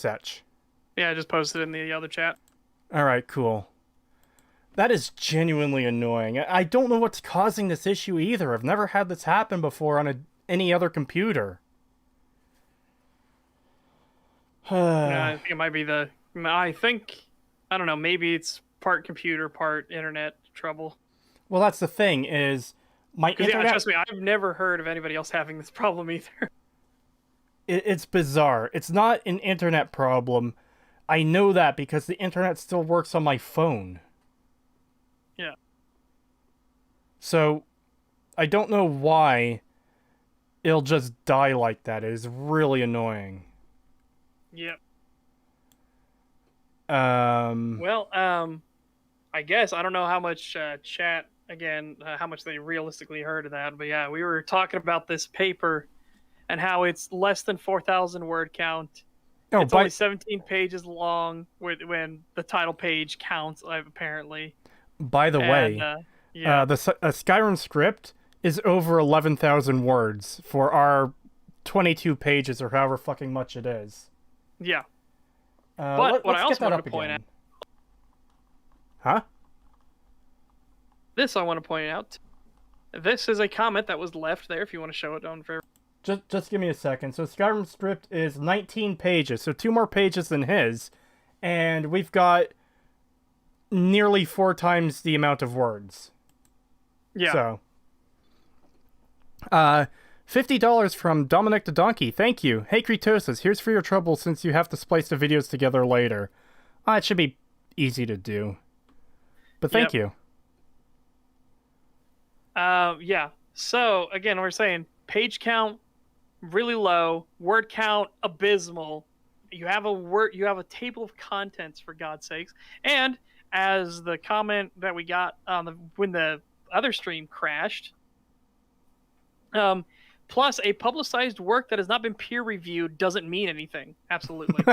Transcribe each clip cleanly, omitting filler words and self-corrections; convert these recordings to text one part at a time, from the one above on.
Setch? Yeah, I just posted in the other chat. Alright, cool. That is genuinely annoying. I don't know what's causing this issue either. I've never had this happen before on any other computer. I think it might be the... I don't know, maybe it's part computer, part internet trouble. Well, that's the thing, is my internet... Yeah, trust me, I've never heard of anybody else having this problem either. It's bizarre. It's not an internet problem. I know that because the internet still works on my phone. Yeah. So, I don't know why it'll just die like that. It is really annoying. Yep. Well, I guess I don't know how much chat again, how much they realistically heard of that, but yeah, we were talking about this paper and how it's less than 4,000 word count. It's only 17 pages long when the title page counts, apparently. By the way, the Skyrim script is over 11,000 words for our 22 pages or however fucking much it is. Yeah. But what I also wanted to point out... Huh? This I want to point out. This is a comment that was left there if you want to show it on for... Just give me a second. So Skyrim script is 19 pages, so 2 more pages than his, and we've got nearly 4 times the amount of words. Yeah. So, $50 from Dominic the Donkey. Thank you. Hey Creetosis, here's for your trouble since you have to splice the videos together later. It should be easy to do. But thank you. Yeah. So again, we're saying page count really low, word count abysmal. You have a table of contents, for God's sakes. And as the comment that we got on when the other stream crashed, plus a publicized work that has not been peer reviewed doesn't mean anything. Absolutely.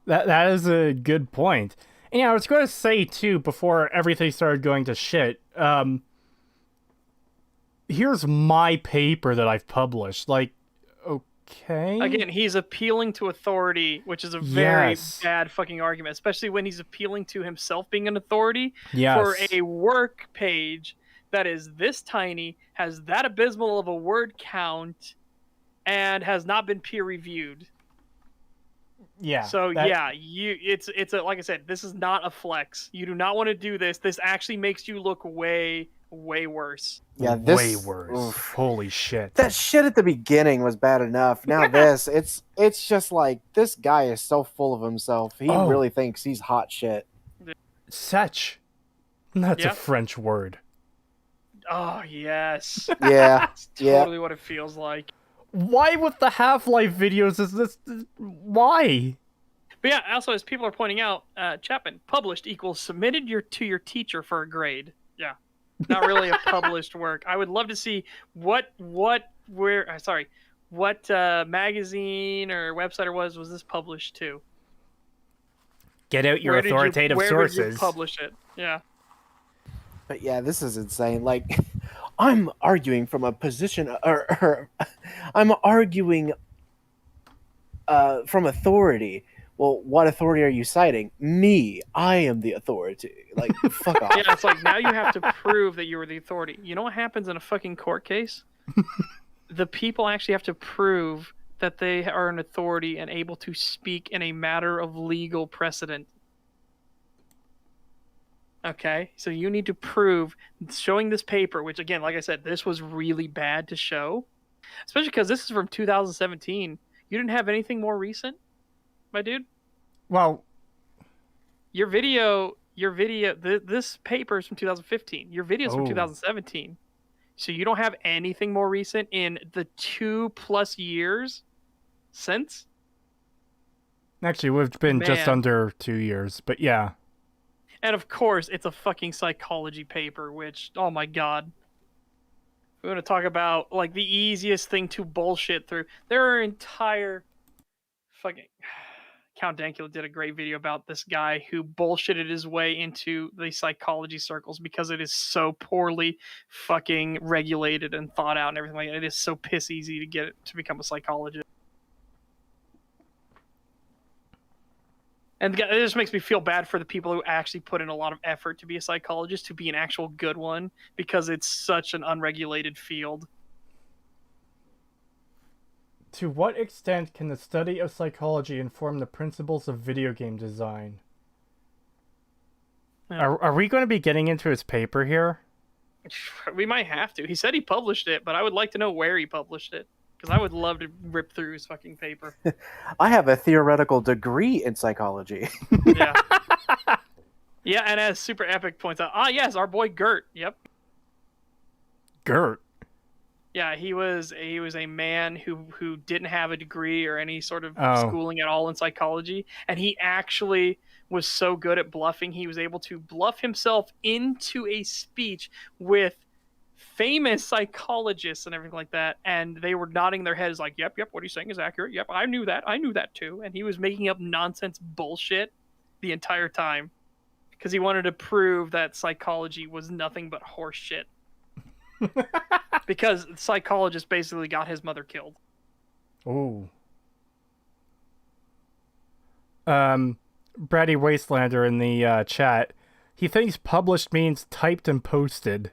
That is a good point. And yeah, I was going to say too, before everything started going to shit, here's my paper that I've published. Like, okay. Again, he's appealing to authority, which is a very bad fucking argument, especially when he's appealing to himself being an authority for a work page that is this tiny, has that abysmal of a word count, and has not been peer reviewed. Yeah. So it's like I said, this is not a flex. You do not want to do this. This actually makes you look way worse. Yeah, way worse. Oof. Holy shit. That shit at the beginning was bad enough. Now this, it's just like, this guy is so full of himself. He really thinks he's hot shit. Setch. That's a French word. Oh, yes. Yeah. That's totally what it feels like. Why with the Half-Life videos is this... Why? But yeah, also as people are pointing out, Chapman, published equals submitted to your teacher for a grade. Yeah. Not really a published work. I would love to see what magazine or website was this published to? Get out your authoritative sources. Where did you publish it? Yeah. But yeah, this is insane. Like, I'm arguing from a position, or I'm arguing from authority. Well, what authority are you citing? Me. I am the authority. Like, fuck off. Yeah, it's like, now you have to prove that you were the authority. You know what happens in a fucking court case? The people actually have to prove that they are an authority and able to speak in a matter of legal precedent. Okay? So you need to prove, showing this paper, which again, like I said, this was really bad to show. Especially because this is from 2017. You didn't have anything more recent? My dude? Well, your video, this paper is from 2015. Your video is from 2017. So you don't have anything more recent in the 2+ years since? Actually, we've been just under 2 years, but yeah. And of course, it's a fucking psychology paper, which, oh my god. We're going to talk about, like, the easiest thing to bullshit through. There are entire fucking... Count Dankula did a great video about this guy who bullshitted his way into the psychology circles because it is so poorly fucking regulated and thought out and everything like that. It is so piss easy to get it to become a psychologist. And it just makes me feel bad for the people who actually put in a lot of effort to be a psychologist, to be an actual good one, because it's such an unregulated field. To what extent can the study of psychology inform the principles of video game design? Yeah. Are we going to be getting into his paper here? We might have to. He said he published it, but I would like to know where he published it, because I would love to rip through his fucking paper. I have a theoretical degree in psychology. Yeah. Yeah, and as Super Epic points out, yes, our boy Gert. Yep. Gert. Yeah, he was a man who didn't have a degree or any sort of Oh. schooling at all in psychology, and he actually was so good at bluffing, he was able to bluff himself into a speech with famous psychologists and everything like that, and they were nodding their heads like, yep, what he's saying is accurate. Yep, I knew that too. And he was making up nonsense bullshit the entire time because he wanted to prove that psychology was nothing but horse shit. Because the psychologist basically got his mother killed. Ooh. Braddy Wastelander in the chat, he thinks published means typed and posted.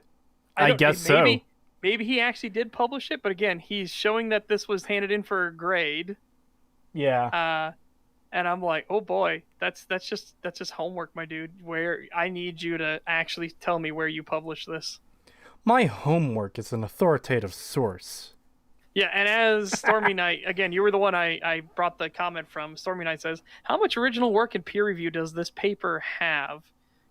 I guess so. Maybe he actually did publish it, but again, he's showing that this was handed in for a grade. Yeah. And I'm like, oh boy, that's just homework, my dude. Where I need you to actually tell me where you published this. My homework is an authoritative source. Yeah, and as Stormy Knight, again, you were the one I brought the comment from. Stormy Knight says, how much original work and peer review does this paper have?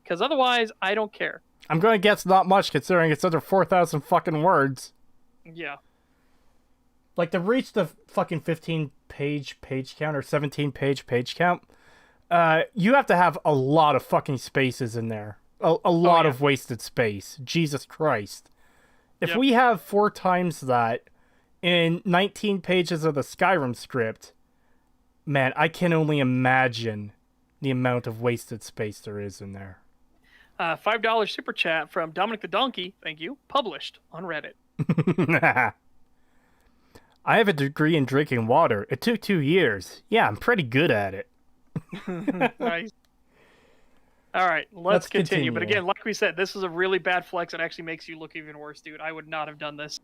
Because otherwise, I don't care. I'm going to guess not much, considering it's under 4,000 fucking words. Yeah. Like, to reach the fucking 15-page count, or 17-page page count, you have to have a lot of fucking spaces in there. A lot of wasted space. Jesus Christ. If we have 4 times that in 19 pages of the Skyrim script, man, I can only imagine the amount of wasted space there is in there. $5 super chat from Dominic the Donkey. Thank you. Published on Reddit. I have a degree in drinking water. It took 2 years. Yeah, I'm pretty good at it. Nice. All right, let's continue. But again, like we said, this is a really bad flex. It actually makes you look even worse, dude. I would not have done this.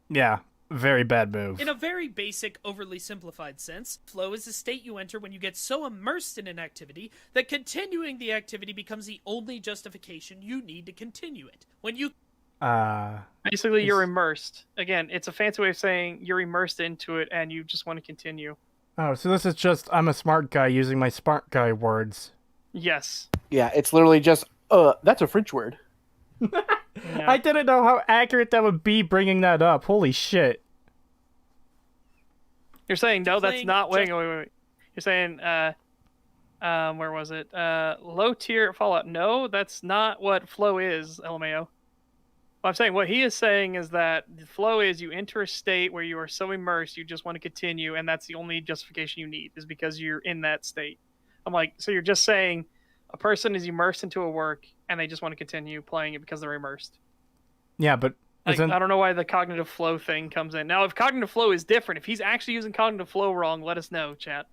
Yeah, very bad move. In a very basic, overly simplified sense, flow is a state you enter when you get so immersed in an activity that continuing the activity becomes the only justification you need to continue it. When you basically, you're immersed. Again, it's a fancy way of saying you're immersed into it and you just want to continue. Oh, so this is just I'm a smart guy using my smart guy words. Yes. Yeah, it's literally just, that's a French word. Yeah. I didn't know how accurate that would be bringing that up. Holy shit. You're saying, no, that's not... Wait. You're saying, where was it? Low tier Fallout. No, that's not what flow is, LMAO. Well, I'm saying what he is saying is that the flow is you enter a state where you are so immersed you just want to continue, and that's the only justification you need, is because you're in that state. I'm like, so you're just saying a person is immersed into a work and they just want to continue playing it because they're immersed. Yeah, but like, I don't know why the cognitive flow thing comes in. Now, if cognitive flow is different, if he's actually using cognitive flow wrong, let us know, chat.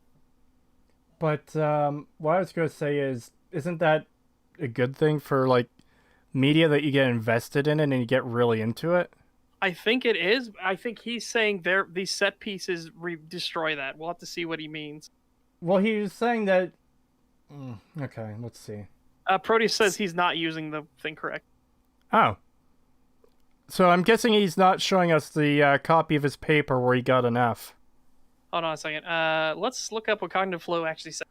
But what I was going to say is, isn't that a good thing for like media that you get invested in and you get really into it? I think it is. I think he's saying these set pieces destroy that. We'll have to see what he means. Well, he was saying that... Okay, let's see. Proteus says he's not using the thing correct. Oh. So I'm guessing he's not showing us the copy of his paper where he got an F. Hold on a second. Let's look up what cognitive flow actually says.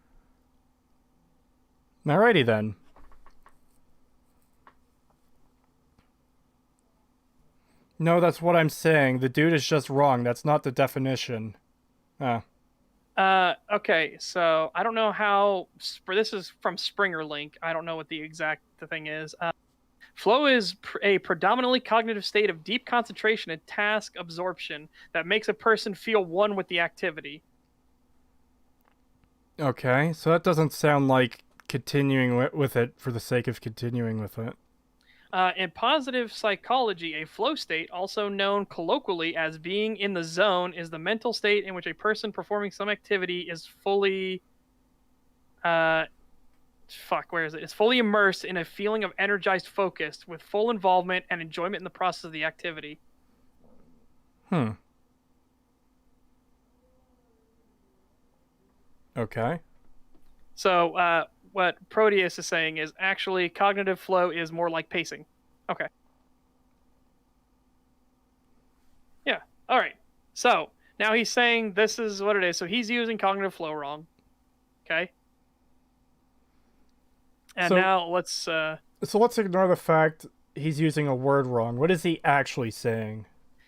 Alrighty then. No, that's what I'm saying. The dude is just wrong. That's not the definition. Oh. Okay, so I don't know how... This is from Springer Link. I don't know what the exact thing is. Flow is a predominantly cognitive state of deep concentration and task absorption that makes a person feel one with the activity. Okay, so that doesn't sound like continuing with it for the sake of continuing with it. In positive psychology, a flow state, also known colloquially as being in the zone, is the mental state in which a person performing some activity is fully Fuck, where is it? Is fully immersed in a feeling of energized focus with full involvement and enjoyment in the process of the activity. Okay. So, what Proteus is saying is actually cognitive flow is more like pacing. Okay. Yeah. All right. So, now he's saying this is what it is. So, he's using cognitive flow wrong. Okay. And now let's... So let's ignore the fact he's using a word wrong. What is he actually saying?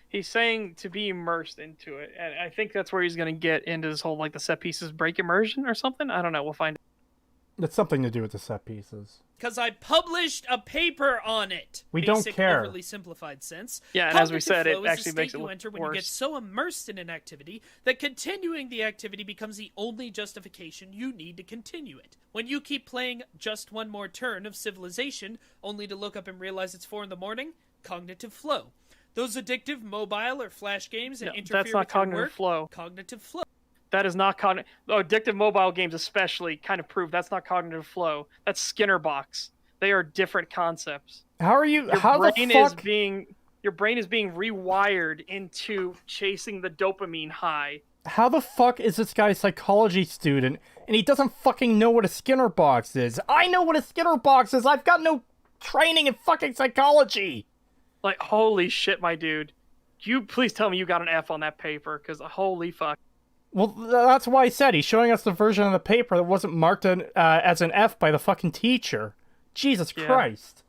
He's saying to be immersed into it. And I think that's where he's going to get into this whole, like, the set pieces break immersion or something. I don't know. We'll find out. It's something to do with the set pieces. Because I published a paper on it. We don't care. Overly simplified sense. Yeah, and as we said, it Cognitive flow is actually the makes state it you look enter when worse. you get so immersed in an activity that continuing the activity becomes the only justification you need to continue it. When you keep playing just one more turn of Civilization, only to look up and realize it's 4 a.m, cognitive flow. Those addictive mobile or flash games that interfere that's not with cognitive your work, flow. Cognitive flow. That is not cognitive... addictive mobile games especially kind of prove that's not cognitive flow. That's Skinner box. They are different concepts. How are you? Your How the brain fuck? Your brain is being rewired into chasing the dopamine high. How the fuck is this guy a psychology student and he doesn't fucking know what a Skinner box is? I know what a Skinner box is. I've got no training in fucking psychology. Like, holy shit, my dude. You please tell me you got an F on that paper, because holy fuck. Well, that's why I said he's showing us the version of the paper that wasn't marked as an F by the fucking teacher. Jesus Christ.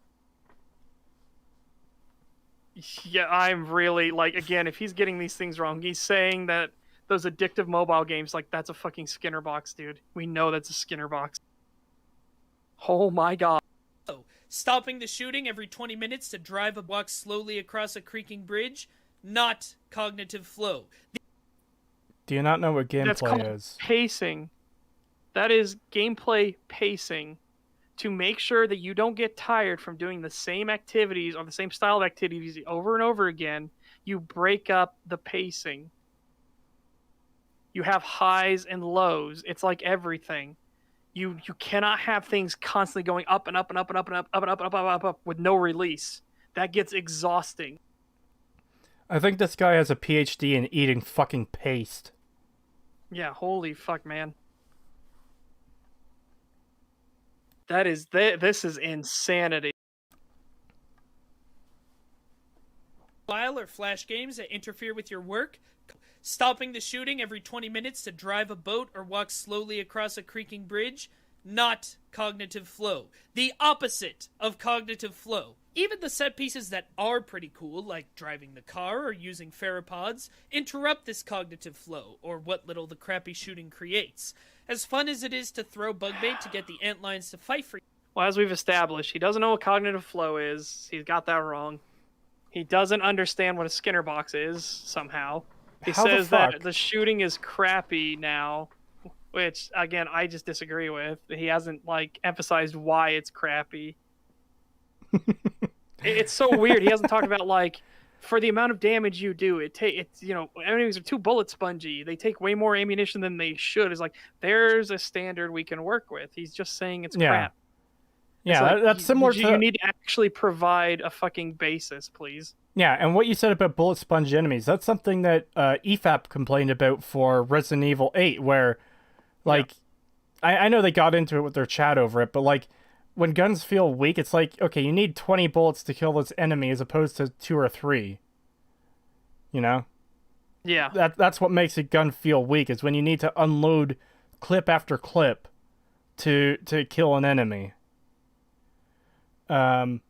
Yeah, I'm really, like, again, if he's getting these things wrong, he's saying that those addictive mobile games, like, that's a fucking Skinner box, dude. We know that's a Skinner box. Oh my god. Stopping the shooting every 20 minutes to drive a walk slowly across a creaking bridge, not cognitive flow. Do you not know what That's gameplay called is? pacing. That is gameplay pacing. To make sure that you don't get tired from doing the same activities or the same style of activities over and over again, you break up the pacing. You have highs and lows. It's like everything. You cannot have things constantly going up and up and up and up and up and up and up and up, up with no release. That gets exhausting. I think this guy has a PhD in eating fucking paste. Yeah, holy fuck, man. This is insanity. Mobile or flash games that interfere with your work, stopping the shooting every 20 minutes to drive a boat or walk slowly across a creaking bridge, not cognitive flow. The opposite of cognitive flow. Even the set pieces that are pretty cool, like driving the car or using pheropods, interrupt this cognitive flow, or what little the crappy shooting creates. As fun as it is to throw bug bait to get the antlions to fight for you. Well, as we've established, he doesn't know what cognitive flow is. He's got that wrong. He doesn't understand what a Skinner box is, somehow. He How the says that fuck? the shooting is crappy now, which, again, I just disagree with. He hasn't, like, emphasized why it's crappy. It's so weird. He hasn't talked about, like, for the amount of damage you do, enemies are too bullet spongy. They take way more ammunition than they should. It's like, there's a standard we can work with. He's just saying it's crap. Yeah, Like, that's similar to... You need to actually provide a fucking basis, please. Yeah, and what you said about bullet sponge enemies, that's something that EFAP complained about for Resident Evil 8, where, like, I know they got into it with their chat over it, but, like, when guns feel weak, it's like, okay, you need 20 bullets to kill this enemy as opposed to 2 or 3. You know? Yeah. That's what makes a gun feel weak, is when you need to unload clip after clip to kill an enemy. Daniel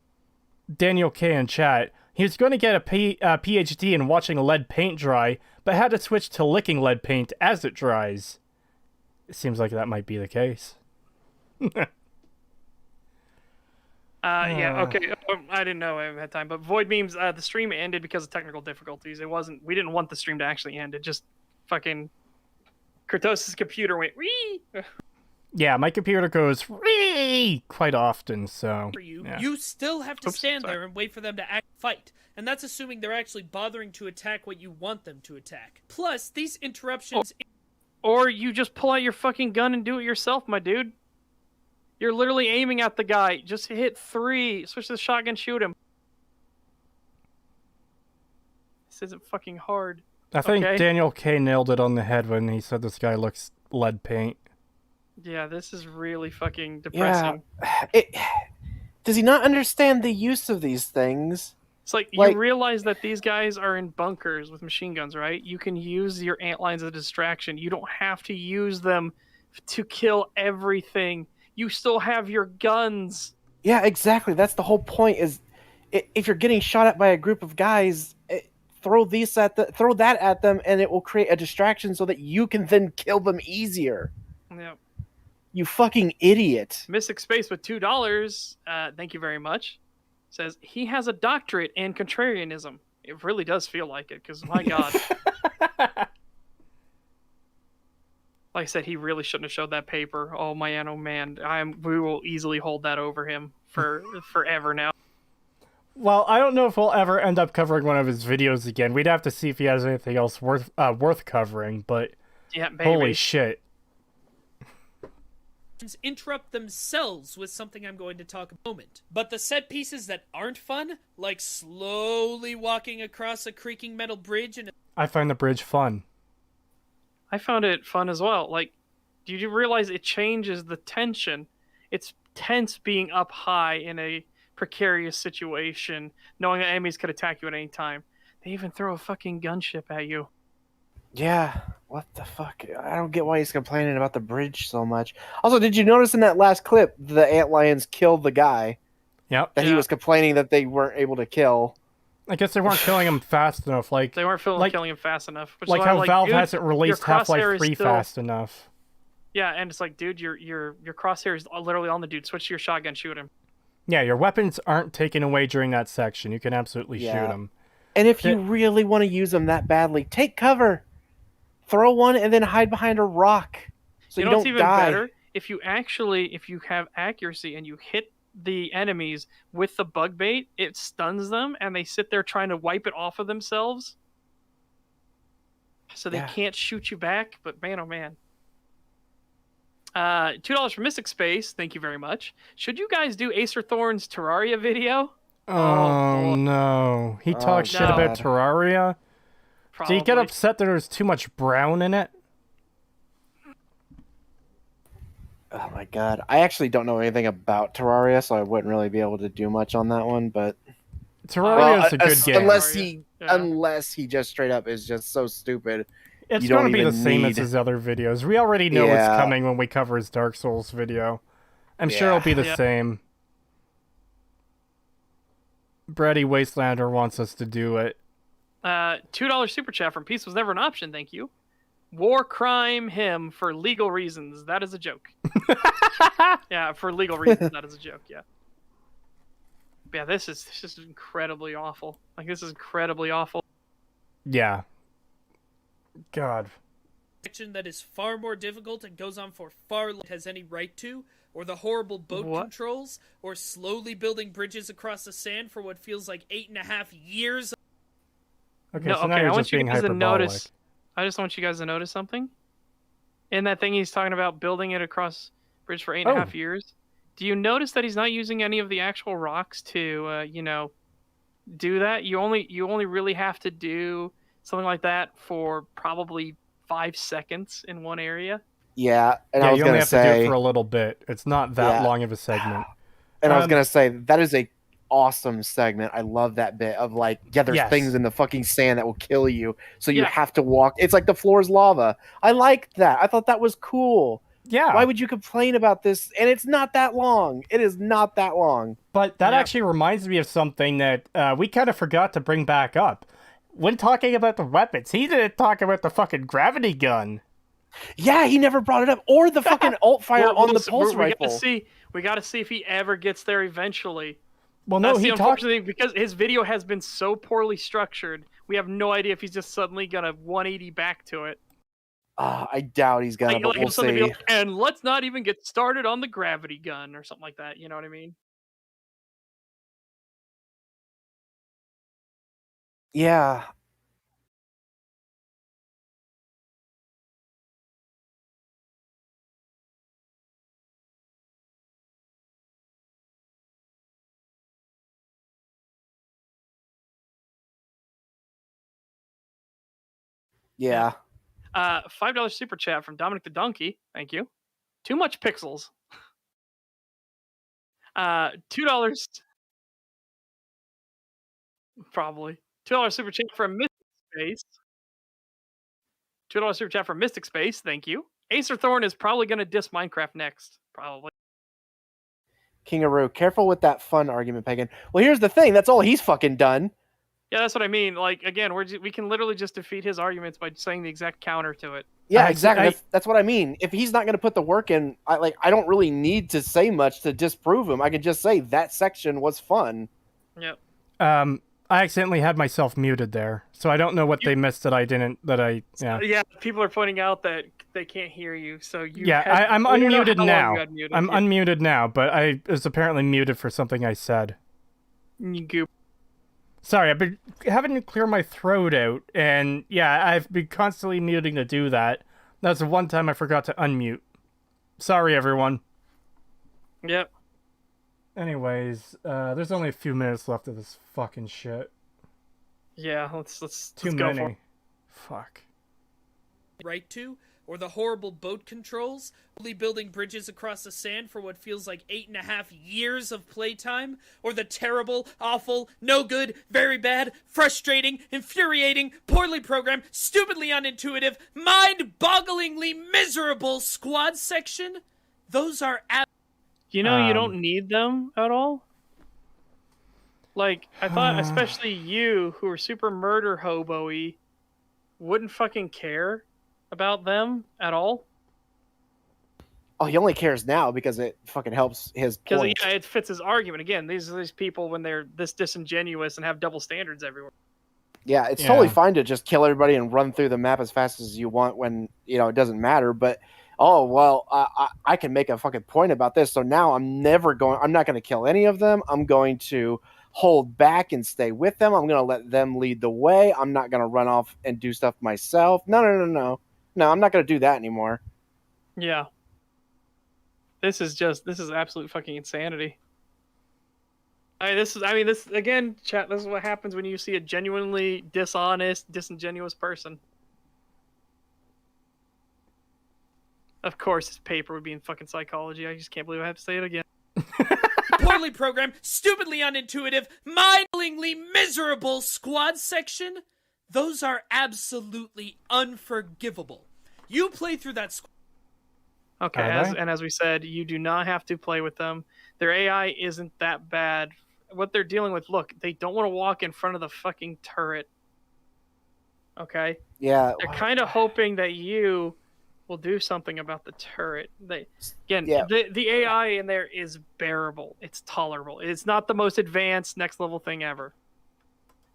K in chat, he was going to get a PhD in watching lead paint dry, but had to switch to licking lead paint as it dries. It seems like that might be the case. Yeah, okay. I didn't know I had time, but Void Memes, the stream ended because of technical difficulties. We didn't want the stream to actually end. It just fucking Creetosis' computer went wee. Yeah, my computer goes wee quite often, so... For you, yeah. you still have to stand sorry. there and wait for them to fight. And that's assuming they're actually bothering to attack what you want them to attack. Plus, these interruptions... Or you just pull out your fucking gun and do it yourself, my dude. You're literally aiming at the guy. Just hit 3. Switch to the shotgun, shoot him. This isn't fucking hard. I think Okay. Daniel K. nailed it on the head when he said this guy looks lead paint. Yeah, this is really fucking depressing. Yeah. Does he not understand the use of these things? It's like, you realize that these guys are in bunkers with machine guns, right? You can use your antlines as a distraction. You don't have to use them to kill everything. You still have your guns. Yeah, exactly. That's the whole point. Is if you're getting shot at by a group of guys, throw that at them, and it will create a distraction so that you can then kill them easier. Yep. You fucking idiot. Mystic Space with $2. Thank you very much. Says he has a doctorate in contrarianism. It really does feel like it, because my god. Like I said, he really shouldn't have showed that paper. Oh man, oh man. We will easily hold that over him for forever now. Well, I don't know if we'll ever end up covering one of his videos again. We'd have to see if he has anything else worth covering, but yeah, baby. Holy shit. Interrupt themselves with something I'm going to talk a moment. But the set pieces that aren't fun, like slowly walking across a creaking metal bridge and I find the bridge fun. I found it fun as well. Like, do you realize it changes the tension? It's tense being up high in a precarious situation, knowing that enemies could attack you at any time. They even throw a fucking gunship at you. Yeah, what the fuck? I don't get why he's complaining about the bridge so much. Also, did you notice in that last clip, the antlions killed the guy Yep. that he was complaining that they weren't able to kill? I guess they weren't killing him fast enough. Like they weren't killing him fast enough. Which like is how why, Valve dude, hasn't released Half-Life 3 fast enough. Yeah, and it's like, dude, your crosshair is literally on the dude. Switch to your shotgun, shoot him. Yeah, your weapons aren't taken away during that section. You can absolutely shoot them. And if you really want to use them that badly, take cover. Throw one and then hide behind a rock so you don't even die. Better? If you have accuracy and you hit the enemies with the bug bait, it stuns them and they sit there trying to wipe it off of themselves. So they can't shoot you back, but man, oh man. $2 for Mystic Space, thank you very much. Should you guys do Acer Thorn's Terraria video? Oh no. He talks shit about Terraria? Probably. Do you get upset that there's too much brown in it? Oh my god. I actually don't know anything about Terraria, so I wouldn't really be able to do much on that one, but Terraria is a good game. Unless he just straight up is just so stupid. It's going to be the same as his other videos. We already know what's coming when we cover his Dark Souls video. I'm sure it'll be the same. Brady Wastelander wants us to do it. $2 super chat from Peace was never an option, thank you. War crime him for legal reasons. That is a joke. Yeah, for legal reasons, that is a joke, yeah. But yeah, this is just incredibly awful. Like, this is incredibly awful. Yeah. God. Action that is far more difficult and goes on for far longer has any right to, or the horrible boat controls, or slowly building bridges across the sand for what feels like 8.5 years. Okay, so now you're just being hyperbolic. I just want you guys to notice something. In that thing he's talking about building it across bridge for 8.5 years. Do you notice that he's not using any of the actual rocks to, do that? You only really have to do something like that for probably 5 seconds in one area. Yeah, and I was you only have to do it for a little bit. It's not that long of a segment. And I was gonna say that is a awesome segment. I love that bit of like, there's things in the fucking sand that will kill you, so you have to walk. It's like the floor is lava. I liked that. I thought that was cool. Yeah. Why would you complain about this? And it's not that long. It is not that long. But that actually reminds me of something that we kind of forgot to bring back up. When talking about the weapons, he didn't talk about the fucking gravity gun. Yeah, he never brought it up. Or the fucking alt fire on the pulse rifle. We gotta see if he ever gets there eventually. Well, no, he talked... because his video has been so poorly structured, we have no idea if he's just suddenly gonna 180 back to it. I doubt he's gonna, but we'll see. And let's not even get started on the gravity gun or something like that, you know what I mean? Yeah. Yeah. $5 super chat from Dominic the Donkey. Thank you. Too much pixels. $2 probably. $2 super chat from Mystic Space. $2 super chat from Mystic Space. Thank you. Acer Thorn is probably going to diss Minecraft next. Probably. Kingaroo, careful with that fun argument, Pagan. Well, here's the thing. That's all he's fucking done. Yeah, that's what I mean. Like, again, we can literally just defeat his arguments by saying the exact counter to it. Yeah, exactly. That's what I mean. If he's not going to put the work in, I don't really need to say much to disprove him. I can just say that section was fun. Yep. I accidentally had myself muted there, so I don't know what they missed that I didn't. Yeah, people are pointing out that they can't hear you. So you. Yeah, I'm unmuted now. I'm unmuted now, but I was apparently muted for something I said. You goop. Sorry, I've been having to clear my throat out, and yeah, I've been constantly muting to do that. That's the one time I forgot to unmute. Sorry, everyone. Yep. Anyways, there's only a few minutes left of this fucking shit. Yeah, let's Too go many. for it. Fuck. Right to, or the horrible boat controls, only building bridges across the sand for what feels like 8.5 years of playtime, or the terrible, awful, no good, very bad, frustrating, infuriating, poorly programmed, stupidly unintuitive, mind-bogglingly miserable squad section. Those are You know, you don't need them at all. Like, I thought, especially you, who are super murder hobo-y, wouldn't fucking care about them at all. Oh, he only cares now because it fucking helps his point. Because yeah, it fits his argument. Again, these are these people when they're this disingenuous and have double standards everywhere. Yeah, it's totally fine to just kill everybody and run through the map as fast as you want when, you know, it doesn't matter. But, oh, well, I can make a fucking point about this. So now I'm not going to kill any of them. I'm going to hold back and stay with them. I'm going to let them lead the way. I'm not going to run off and do stuff myself. No. No, I'm not going to do that anymore. Yeah. This is absolute fucking insanity. This again, chat, this is what happens when you see a genuinely dishonest, disingenuous person. Of course, this paper would be in fucking psychology. I just can't believe I have to say it again. poorly programmed, stupidly unintuitive, mind-blowingly miserable squad section. Those are absolutely unforgivable. You play through that squad. Okay, as we said, you do not have to play with them. Their AI isn't that bad. What they're dealing with, look, they don't want to walk in front of the fucking turret. Okay? Yeah. They're kind of hoping that you will do something about the turret. The AI in there is bearable. It's tolerable. It's not the most advanced next level thing ever.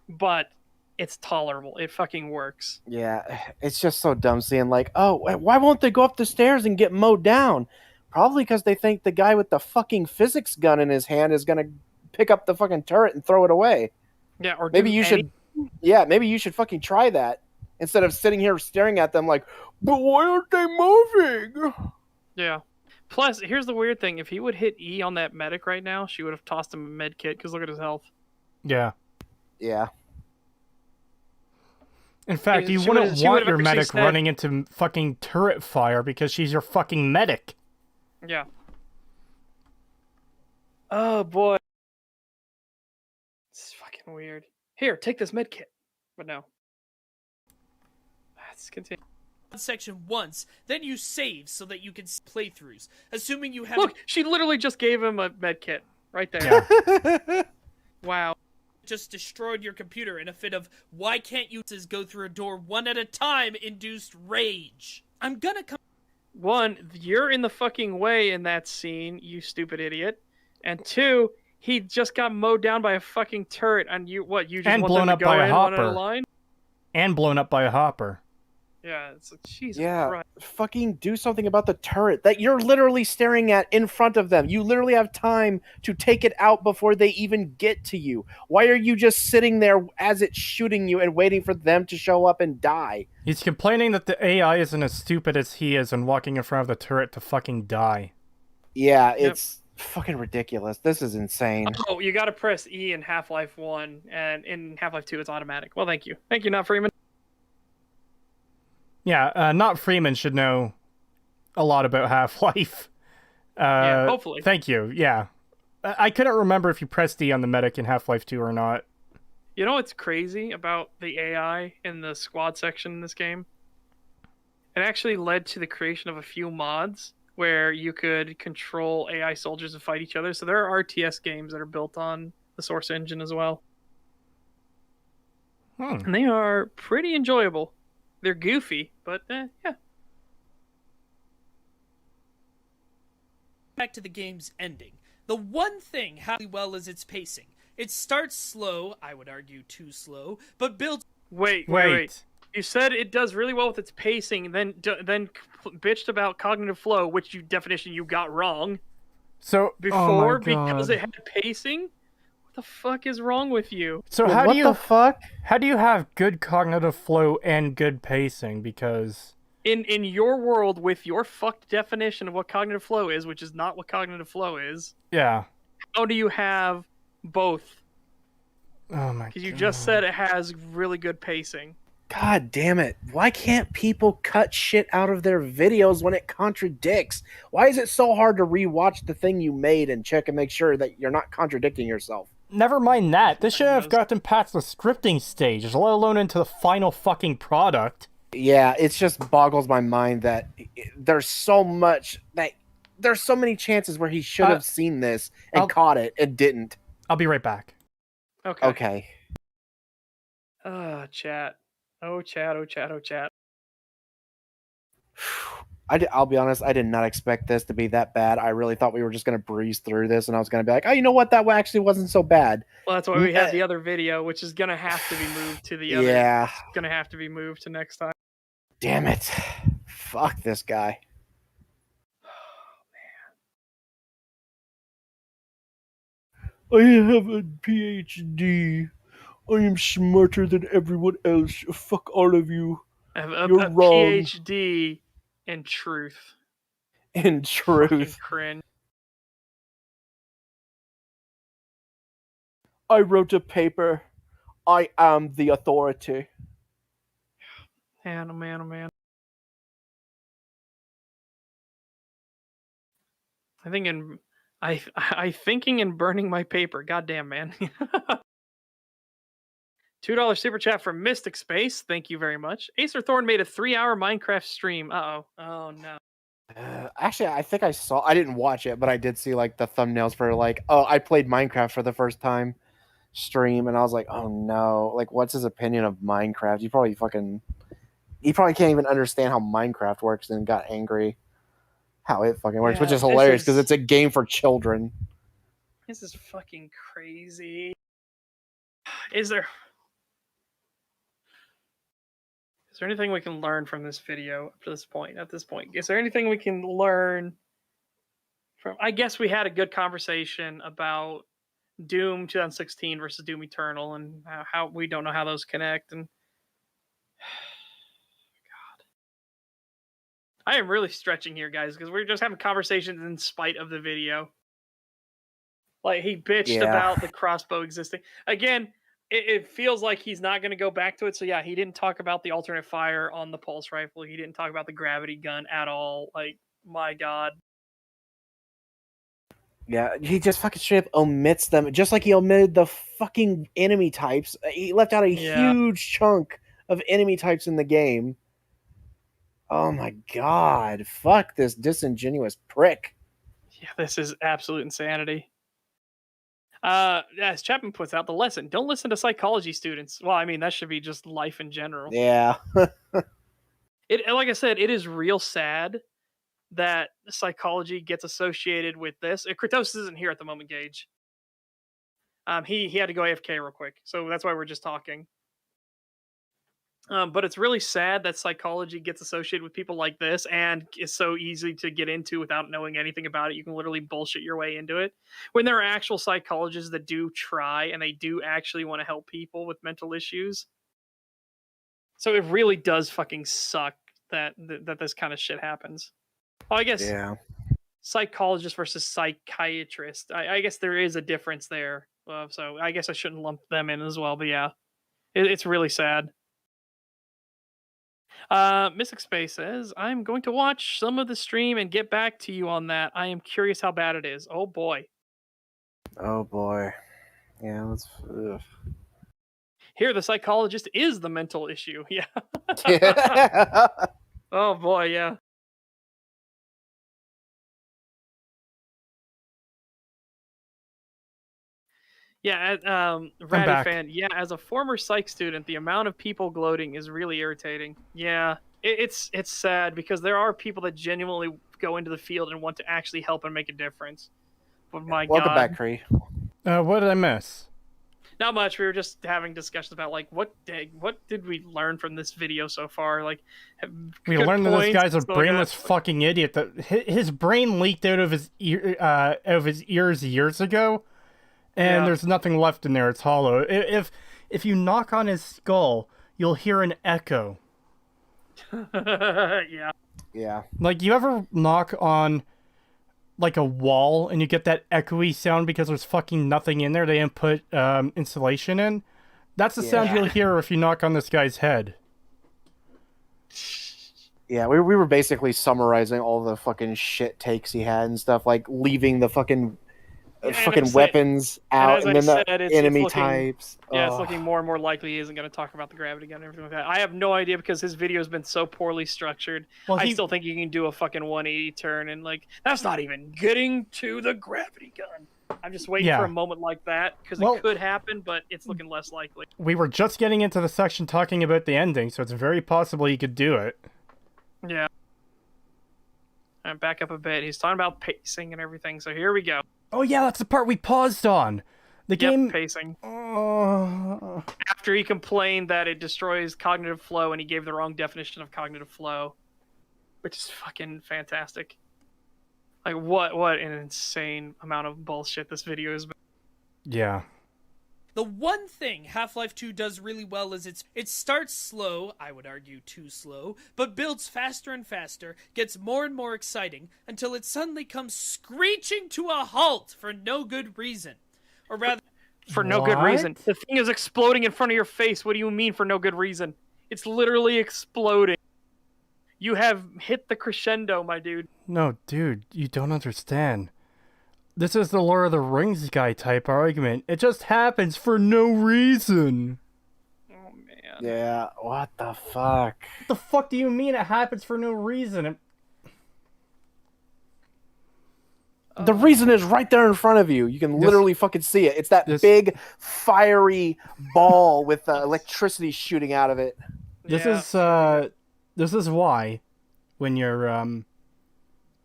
But it's tolerable. It fucking works. Yeah, it's just so dumb seeing like, oh, why won't they go up the stairs and get mowed down? Probably because they think the guy with the fucking physics gun in his hand is going to pick up the fucking turret and throw it away. Yeah, or maybe you should fucking try that instead of sitting here staring at them like, but why aren't they moving? Yeah. Plus, here's the weird thing. If he would hit E on that medic right now, she would have tossed him a med kit because look at his health. Yeah. Yeah. In fact, you wouldn't want your medic running into fucking turret fire because she's your fucking medic. Yeah. Oh, boy. It's fucking weird. Here, take this med kit. But no. Let's continue. Section once, then you save so that you can playthroughs. Assuming you have. Look, she literally just gave him a med kit right there. Yeah. Wow. Just destroyed your computer in a fit of why can't you just go through a door one at a time induced rage. I'm gonna come. One, you're in the fucking way in that scene, you stupid idiot. And two, he just got mowed down by a fucking turret, and you just and want blown them up to go by in a one at a hopper. line? And blown up by a hopper. Yeah, it's like, Jesus Christ. Yeah, fucking do something about the turret that you're literally staring at in front of them. You literally have time to take it out before they even get to you. Why are you just sitting there as it's shooting you and waiting for them to show up and die? He's complaining that the AI isn't as stupid as he is and walking in front of the turret to fucking die. Yeah, it's fucking ridiculous. This is insane. Oh, you gotta press E in Half-Life 1, and in Half-Life 2 it's automatic. Well, thank you. Thank you, Not Freeman. Yeah, not Freeman should know a lot about Half-Life. Yeah, hopefully. Thank you. Yeah. I couldn't remember if you pressed D on the medic in Half-Life 2 or not. You know what's crazy about the AI in the squad section in this game? It actually led to the creation of a few mods where you could control AI soldiers to fight each other. So there are RTS games that are built on the Source engine as well. And they are pretty enjoyable. They're goofy, but yeah. Back to the game's ending. The one thing how well is its pacing. It starts slow, I would argue too slow, but builds. Wait. You said it does really well with its pacing, then bitched about cognitive flow, which definition you got wrong. So before because it had pacing. What the fuck is wrong with you? So what the fuck? How do you have good cognitive flow and good pacing? Because in your world with your fucked definition of what cognitive flow is, which is not what cognitive flow is. Yeah. How do you have both? Oh my god. Because you just said it has really good pacing. God damn it. Why can't people cut shit out of their videos when it contradicts? Why is it so hard to rewatch the thing you made and check and make sure that you're not contradicting yourself? Never mind that. This should have gotten past the scripting stage, let alone into the final fucking product. Yeah, it just boggles my mind that there's so much that there's so many chances where he should have seen this and caught it and didn't. I'll be right back. Okay. Chat. Oh, chat. I'll be honest, I did not expect this to be that bad. I really thought we were just going to breeze through this, and I was going to be like, oh, you know what? That actually wasn't so bad. Well, that's why we had the other video, which is going to have to be moved to the other. Yeah. It's going to have to be moved to next time. Damn it. Fuck this guy. I have a PhD. I am smarter than everyone else. Fuck all of you. I have You're wrong. PhD in truth. In truth. Fucking cringe. I wrote a paper. I am the authority. Man, oh man. I thinking in burning my paper. Goddamn, man. $2 super chat from Mystic Space. Thank you very much. Acer Thorn made a 3-hour Minecraft stream. Uh-oh. Oh, no. Actually, I think I didn't watch it, but I did see like the thumbnails for like, oh, I played Minecraft for the first time stream, and I was like, oh no, like what's his opinion of Minecraft? He probably can't even understand how Minecraft works and got angry how it fucking works, which is hilarious because it's a game for children. This is fucking crazy. Is there anything we can learn from this video up to this point? At this point, is there anything we can learn from? I guess we had a good conversation about Doom 2016 versus Doom Eternal and how we don't know how those connect. And God, I am really stretching here, guys, because we're just having conversations in spite of the video. Like he bitched about the crossbow existing again. It feels like he's not going to go back to it. So yeah, he didn't talk about the alternate fire on the pulse rifle. He didn't talk about the gravity gun at all. Like, my God. Yeah, he just fucking straight up omits them, just like he omitted the fucking enemy types. He left out a huge chunk of enemy types in the game. Oh my God. Fuck this disingenuous prick. Yeah, this is absolute insanity. As Chapman puts out, the lesson: don't listen to psychology students. Well, I mean, that should be just life in general. Yeah. Like I said, it is real sad that psychology gets associated with this. Creetosis isn't here at the moment, Gage. He had to go AFK real quick, so that's why we're just talking. But it's really sad that psychology gets associated with people like this and is so easy to get into without knowing anything about it. You can literally bullshit your way into it. When there are actual psychologists that do try and they do actually want to help people with mental issues. So it really does fucking suck that this kind of shit happens. Well, I guess psychologist versus psychiatrist. I guess there is a difference there. So I guess I shouldn't lump them in as well. But yeah, it's really sad. Mystic Space says, I'm going to watch some of the stream and get back to you on that. I am curious how bad it is. Oh boy. Oh boy. Yeah, let's. Here, the psychologist is the mental issue. Yeah. Yeah. Oh boy, yeah. Yeah, Ratty back. fan. Yeah, as a former psych student, the amount of people gloating is really irritating. Yeah, it's sad because there are people that genuinely go into the field and want to actually help and make a difference. But my Welcome God, back, Cree. What did I miss? not much. We were just having discussions about like what did we learn from this video so far? Like, We good learned that this points, guy's a stuff like brainless that. fucking idiot. That his brain leaked out of his ears years ago, and Yeah. there's nothing left in there. It's hollow. If you knock on his skull, you'll hear an echo. Yeah. Yeah. Like, you ever knock on like a wall and you get that echoey sound because there's fucking nothing in there? They didn't put insulation in. That's the sound Yeah. you'll hear if you knock on this guy's head. Yeah, we were basically summarizing all the fucking shit takes he had and stuff, like leaving the fucking Yeah, and fucking as I- weapons out, as and I then said, the it's enemy looking- types. Yeah, it's Ugh. looking more and more likely he isn't going to talk about the gravity gun and everything like that. I have no idea because his video has been so poorly structured. Well, I he- still think you can do a fucking 180 turn and like that's not even getting to the gravity gun. I'm just waiting Yeah. for a moment like that because Well- it could happen, but it's looking less likely. We were just getting into the section talking about the ending, so it's very possible he could do it. Yeah. And back up a bit. He's talking about pacing and everything. So here we go. Oh yeah, that's the part we paused on. The game. Yep, pacing. Oh. After he complained that it destroys cognitive flow and he gave the wrong definition of cognitive flow, which is fucking fantastic. Like what an insane amount of bullshit this video has been. Yeah. The one thing Half-Life 2 does really well is it starts slow, I would argue too slow, but builds faster and faster, gets more and more exciting, until it suddenly comes screeching to a halt for no good reason. Or rather, For no good What? reason. The thing is exploding in front of your face. What do you mean for no good reason? It's literally exploding. You have hit the crescendo, my dude. No, dude, you don't understand. This is the Lord of the Rings guy type argument. It just happens for no reason. Oh man. Yeah, what the fuck? What the fuck do you mean it happens for no reason? The reason is right there in front of you. You can literally fucking see it. It's that this- big, fiery ball with electricity shooting out of it. This is why when you're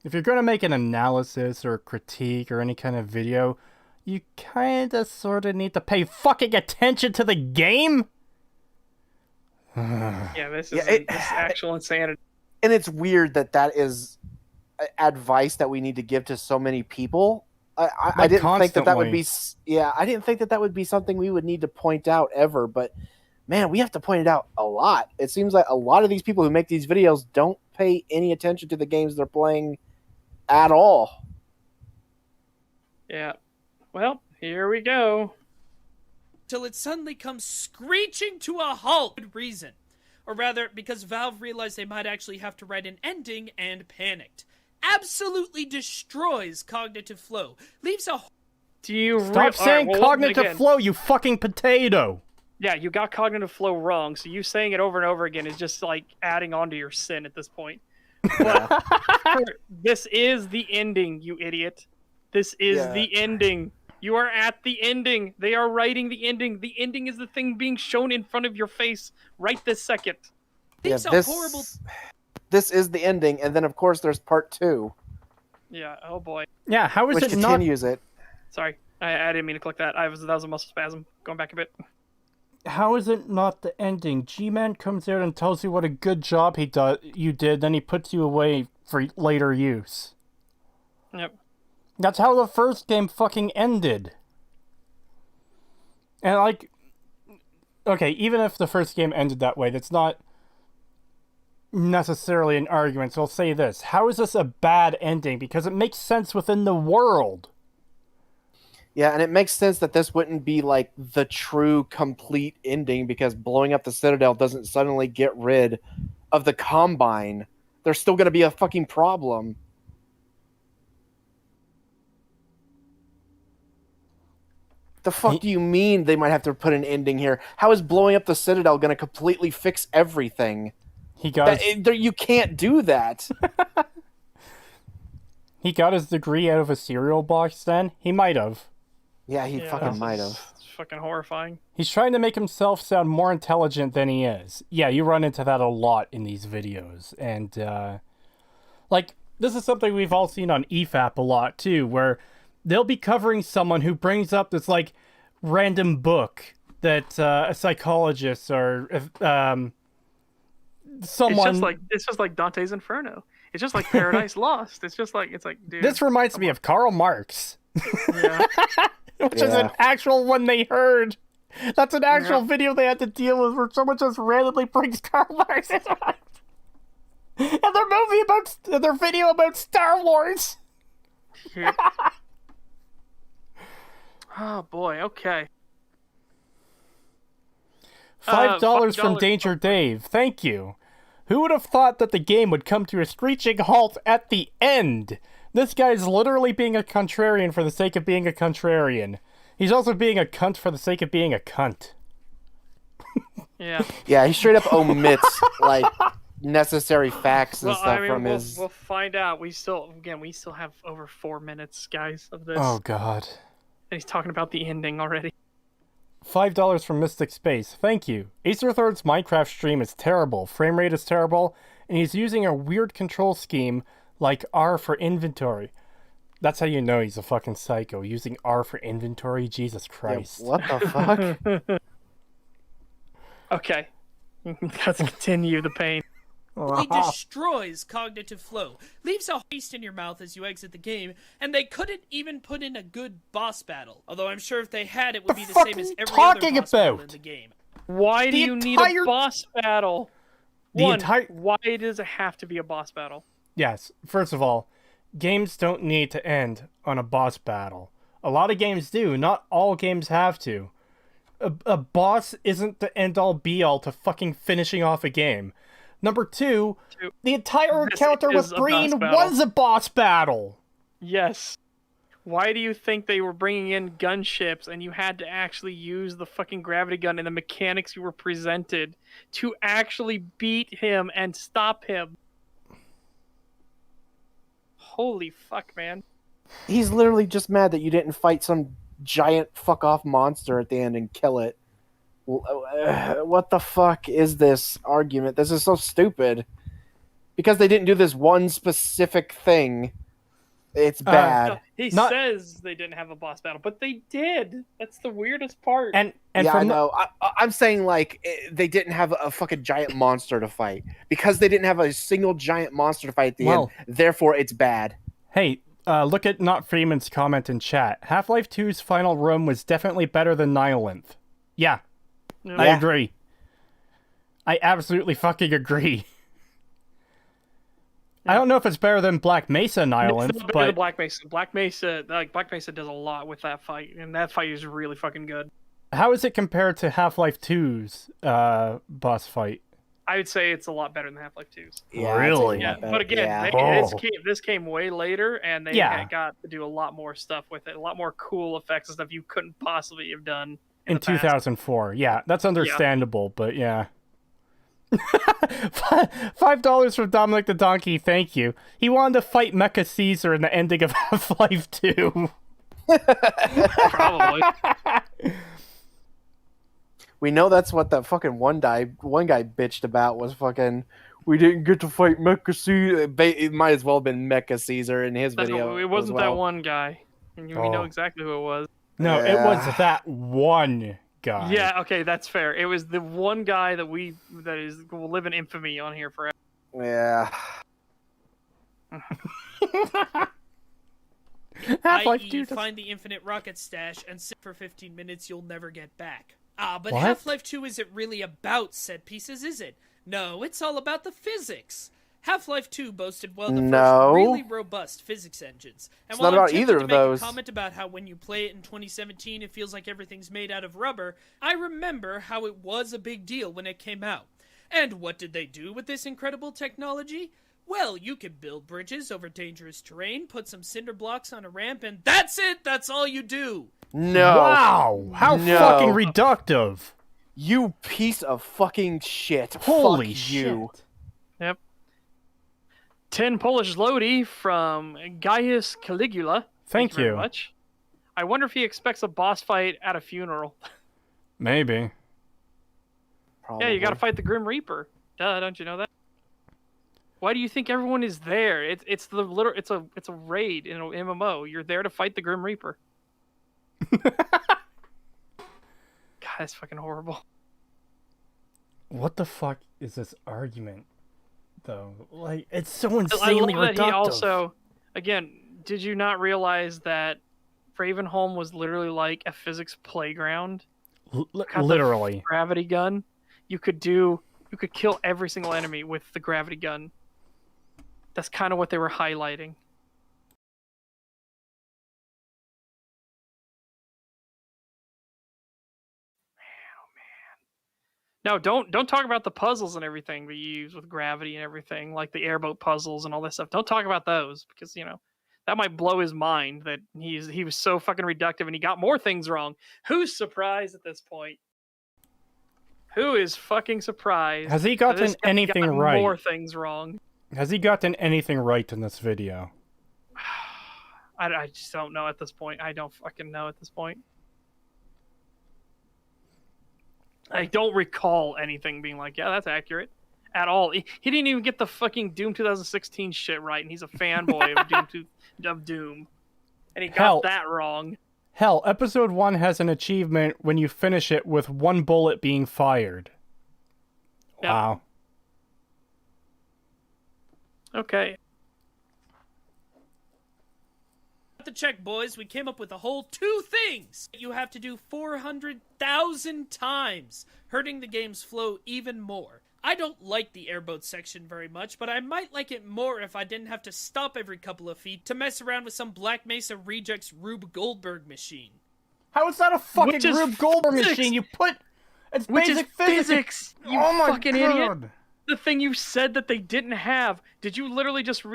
if you're going to make an analysis or a critique or any kind of video, you kind of sort of need to pay fucking attention to the game. Yeah, this is Yeah, this actual insanity. And it's weird that is advice that we need to give to so many people. I Like, didn't think that would constantly. be. Yeah, I didn't think that would be something we would need to point out ever. But man, we have to point it out a lot. It seems like a lot of these people who make these videos don't pay any attention to the games they're playing at all. Yeah. Well, here we go. till it suddenly comes screeching to a halt for good reason. Or rather, because Valve realized they might actually have to write an ending and panicked. Absolutely destroys cognitive flow. Leaves a Do you Stop saying well, cognitive again, flow, you fucking potato. Yeah, you got cognitive flow wrong, so you saying it over and over again is just like adding on to your sin at this point. But this is the ending, you idiot. This is Yeah. the ending. You are at the ending. They are writing the ending. The ending is the thing being shown in front of your face right this second. leaves a horrible This is the ending, and then of course there's part 2, Yeah, oh boy. Yeah, how is which it not? continues it. Sorry, I didn't mean to click that. That was a muscle spasm. Going back a bit. How is it not the ending? G-Man comes out and tells you what a good job you did, then he puts you away for later use. Yep. That's how the first game fucking ended. And like, okay, even if the first game ended that way, that's not necessarily an argument. So I'll say this: how is this a bad ending? Because it makes sense within the world. Yeah, and it makes sense that this wouldn't be like the true complete ending, because blowing up the Citadel doesn't suddenly get rid of the Combine, there's still going to be a fucking problem. The fuck do you mean they might have to put an ending here? How is blowing up the Citadel going to completely fix everything? You can't do that. He got his degree out of a cereal box then? He might have. Yeah, he fucking might have. It's fucking horrifying. He's trying to make himself sound more intelligent than he is. Yeah, you run into that a lot in these videos. And, like, this is something we've all seen on EFAP a lot, too, where they'll be covering someone who brings up this, like, random book that a psychologist or someone... It's just like Dante's Inferno. It's just like Paradise Lost. It's like, dude. This reminds me of Karl Marx. Yeah. Which is an actual one they heard. That's an actual video they had to deal with where someone just randomly brings Karl Marx into it. And their video about Star Wars. Yeah. Oh boy, okay. $5 from Danger Dave. Thank you. Who would have thought that the game would come to a screeching halt at the end? This guy's literally being a contrarian for the sake of being a contrarian. He's also being a cunt for the sake of being a cunt. Yeah. Yeah, he straight up omits, like, necessary facts and stuff from his... We'll find out. We still have over 4 minutes, guys, of this. Oh, God. And he's talking about the ending already. $5 from Mystic Space. Thank you. Aetherthord's Minecraft stream is terrible. Frame rate is terrible. And he's using a weird control scheme like R for inventory. That's how you know he's a fucking psycho. Using R for inventory? Jesus Christ. Yeah, what the fuck? Okay. Let's continue the pain. It destroys cognitive flow, leaves a taste in your mouth as you exit the game, and they couldn't even put in a good boss battle. Although I'm sure if they had, it would be the same as every other boss battle in the game. Why do you need a boss battle? Why does it have to be a boss battle? Yes, first of all, games don't need to end on a boss battle. A lot of games do, not all games have to. A boss isn't the end-all be-all to fucking finishing off a game. Number two, the entire encounter with Green was a boss battle. Yes. Why do you think they were bringing in gunships and you had to actually use the fucking gravity gun and the mechanics you were presented to actually beat him and stop him? Holy fuck, man. He's literally just mad that you didn't fight some giant fuck-off monster at the end and kill it. What the fuck is this argument? This is so stupid. Because they didn't do this one specific thing, it's bad. He says they didn't have a boss battle, but they did. That's the weirdest part. And yeah, I know. I'm saying, like, they didn't have a fucking giant monster to fight. Because they didn't have a single giant monster to fight at the end, therefore it's bad. Hey, look at Not Freeman's comment in chat. Half-Life 2's final room was definitely better than Nihilith. Yeah. I agree. I absolutely fucking agree. I don't know if it's better than Black Mesa Nihilith, but Black Mesa does a lot with that fight, and that fight is really fucking good. How is it compared to Half-Life 2's boss fight? I would say it's a lot better than Half-Life 2's. Yeah, really? Yeah, but again, this came way later, and they got to do a lot more stuff with it, a lot more cool effects and stuff you couldn't possibly have done in 2004. Yeah, that's understandable, but yeah. $5 from Dominic the Donkey, thank you. He wanted to fight Mecha Caesar in the ending of Half-Life 2. Probably. We know that's what that fucking one guy bitched about was fucking, we didn't get to fight Mecha Caesar. It might as well have been Mecha Caesar in his video. It wasn't that one guy. And we know exactly who it was. No, it was that one guy. Yeah, okay, that's fair. It was the one guy that will live in infamy on here forever. Yeah. i.e. find the infinite rocket stash and sit for 15 minutes you'll never get back. But Half-Life 2 isn't really about set pieces, is it? No, it's all about the physics. Half-Life 2 boasted one of the first really robust physics engines. And it's not about either of those. A comment about how when you play it in 2017 it feels like everything's made out of rubber, I remember how it was a big deal when it came out. And what did they do with this incredible technology? Well, you could build bridges over dangerous terrain, put some cinder blocks on a ramp, and that's it! That's all you do! No. Wow! How fucking reductive! You piece of fucking shit. Holy Fuck you. shit. Yep. 10 Polish Lodi from Gaius Caligula. Thank Very you. much. I wonder if he expects a boss fight at a funeral. Maybe. Probably. Yeah, you gotta fight the Grim Reaper. Duh, don't you know that? Why do you think everyone is there? It's a raid in an MMO. You're there to fight the Grim Reaper. God, that's fucking horrible. What the fuck is this argument, though? Like, it's so I insanely love that reductive. he also, again, did you not realize that Ravenholm was literally like a physics playground? Literally. Gravity gun. You could kill every single enemy with the gravity gun. That's kind of what they were highlighting. No, don't talk about the puzzles and everything that you use with gravity and everything, like the airboat puzzles and all that stuff. Don't talk about those because that might blow his mind that he was so fucking reductive and he got more things wrong. Who's surprised at this point? Who is fucking surprised? Has he gotten anything right? More things wrong. Has he gotten anything right in this video? I just don't know at this point. I don't fucking know at this point. I don't recall anything being like, yeah, that's accurate at all. He didn't even get the fucking Doom 2016 shit right, and he's a fanboy of Doom. And he got that wrong. Hell, episode 1 has an achievement when you finish it with one bullet being fired. Yep. Wow. Okay. To check, boys, we came up with a whole 2 things you have to do 400,000 times, hurting the game's flow even more. I don't like the airboat section very much, but I might like it more if I didn't have to stop every couple of feet to mess around with some Black Mesa Rejects Rube Goldberg machine. How is that a fucking Rube Goldberg machine? You put... It's basic physics! You fucking idiot! The thing you said that they didn't have, did you literally just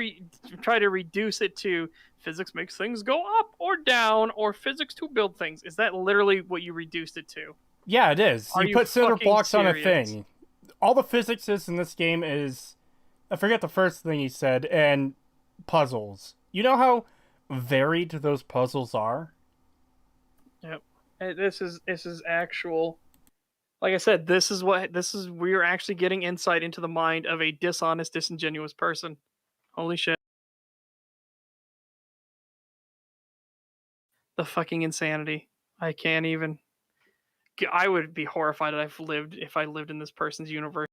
try to reduce it to physics makes things go up or down, or physics to build things? Is that literally what you reduced it to? Yeah, it is. You put cinder blocks on a thing. All the physics is in this game is... I forget the first thing he said, and puzzles. You know how varied those puzzles are? Yep. This is actual... Like I said, we're actually getting insight into the mind of a dishonest, disingenuous person. Holy shit. The fucking insanity. I can't even... I would be horrified if I lived in this person's universe.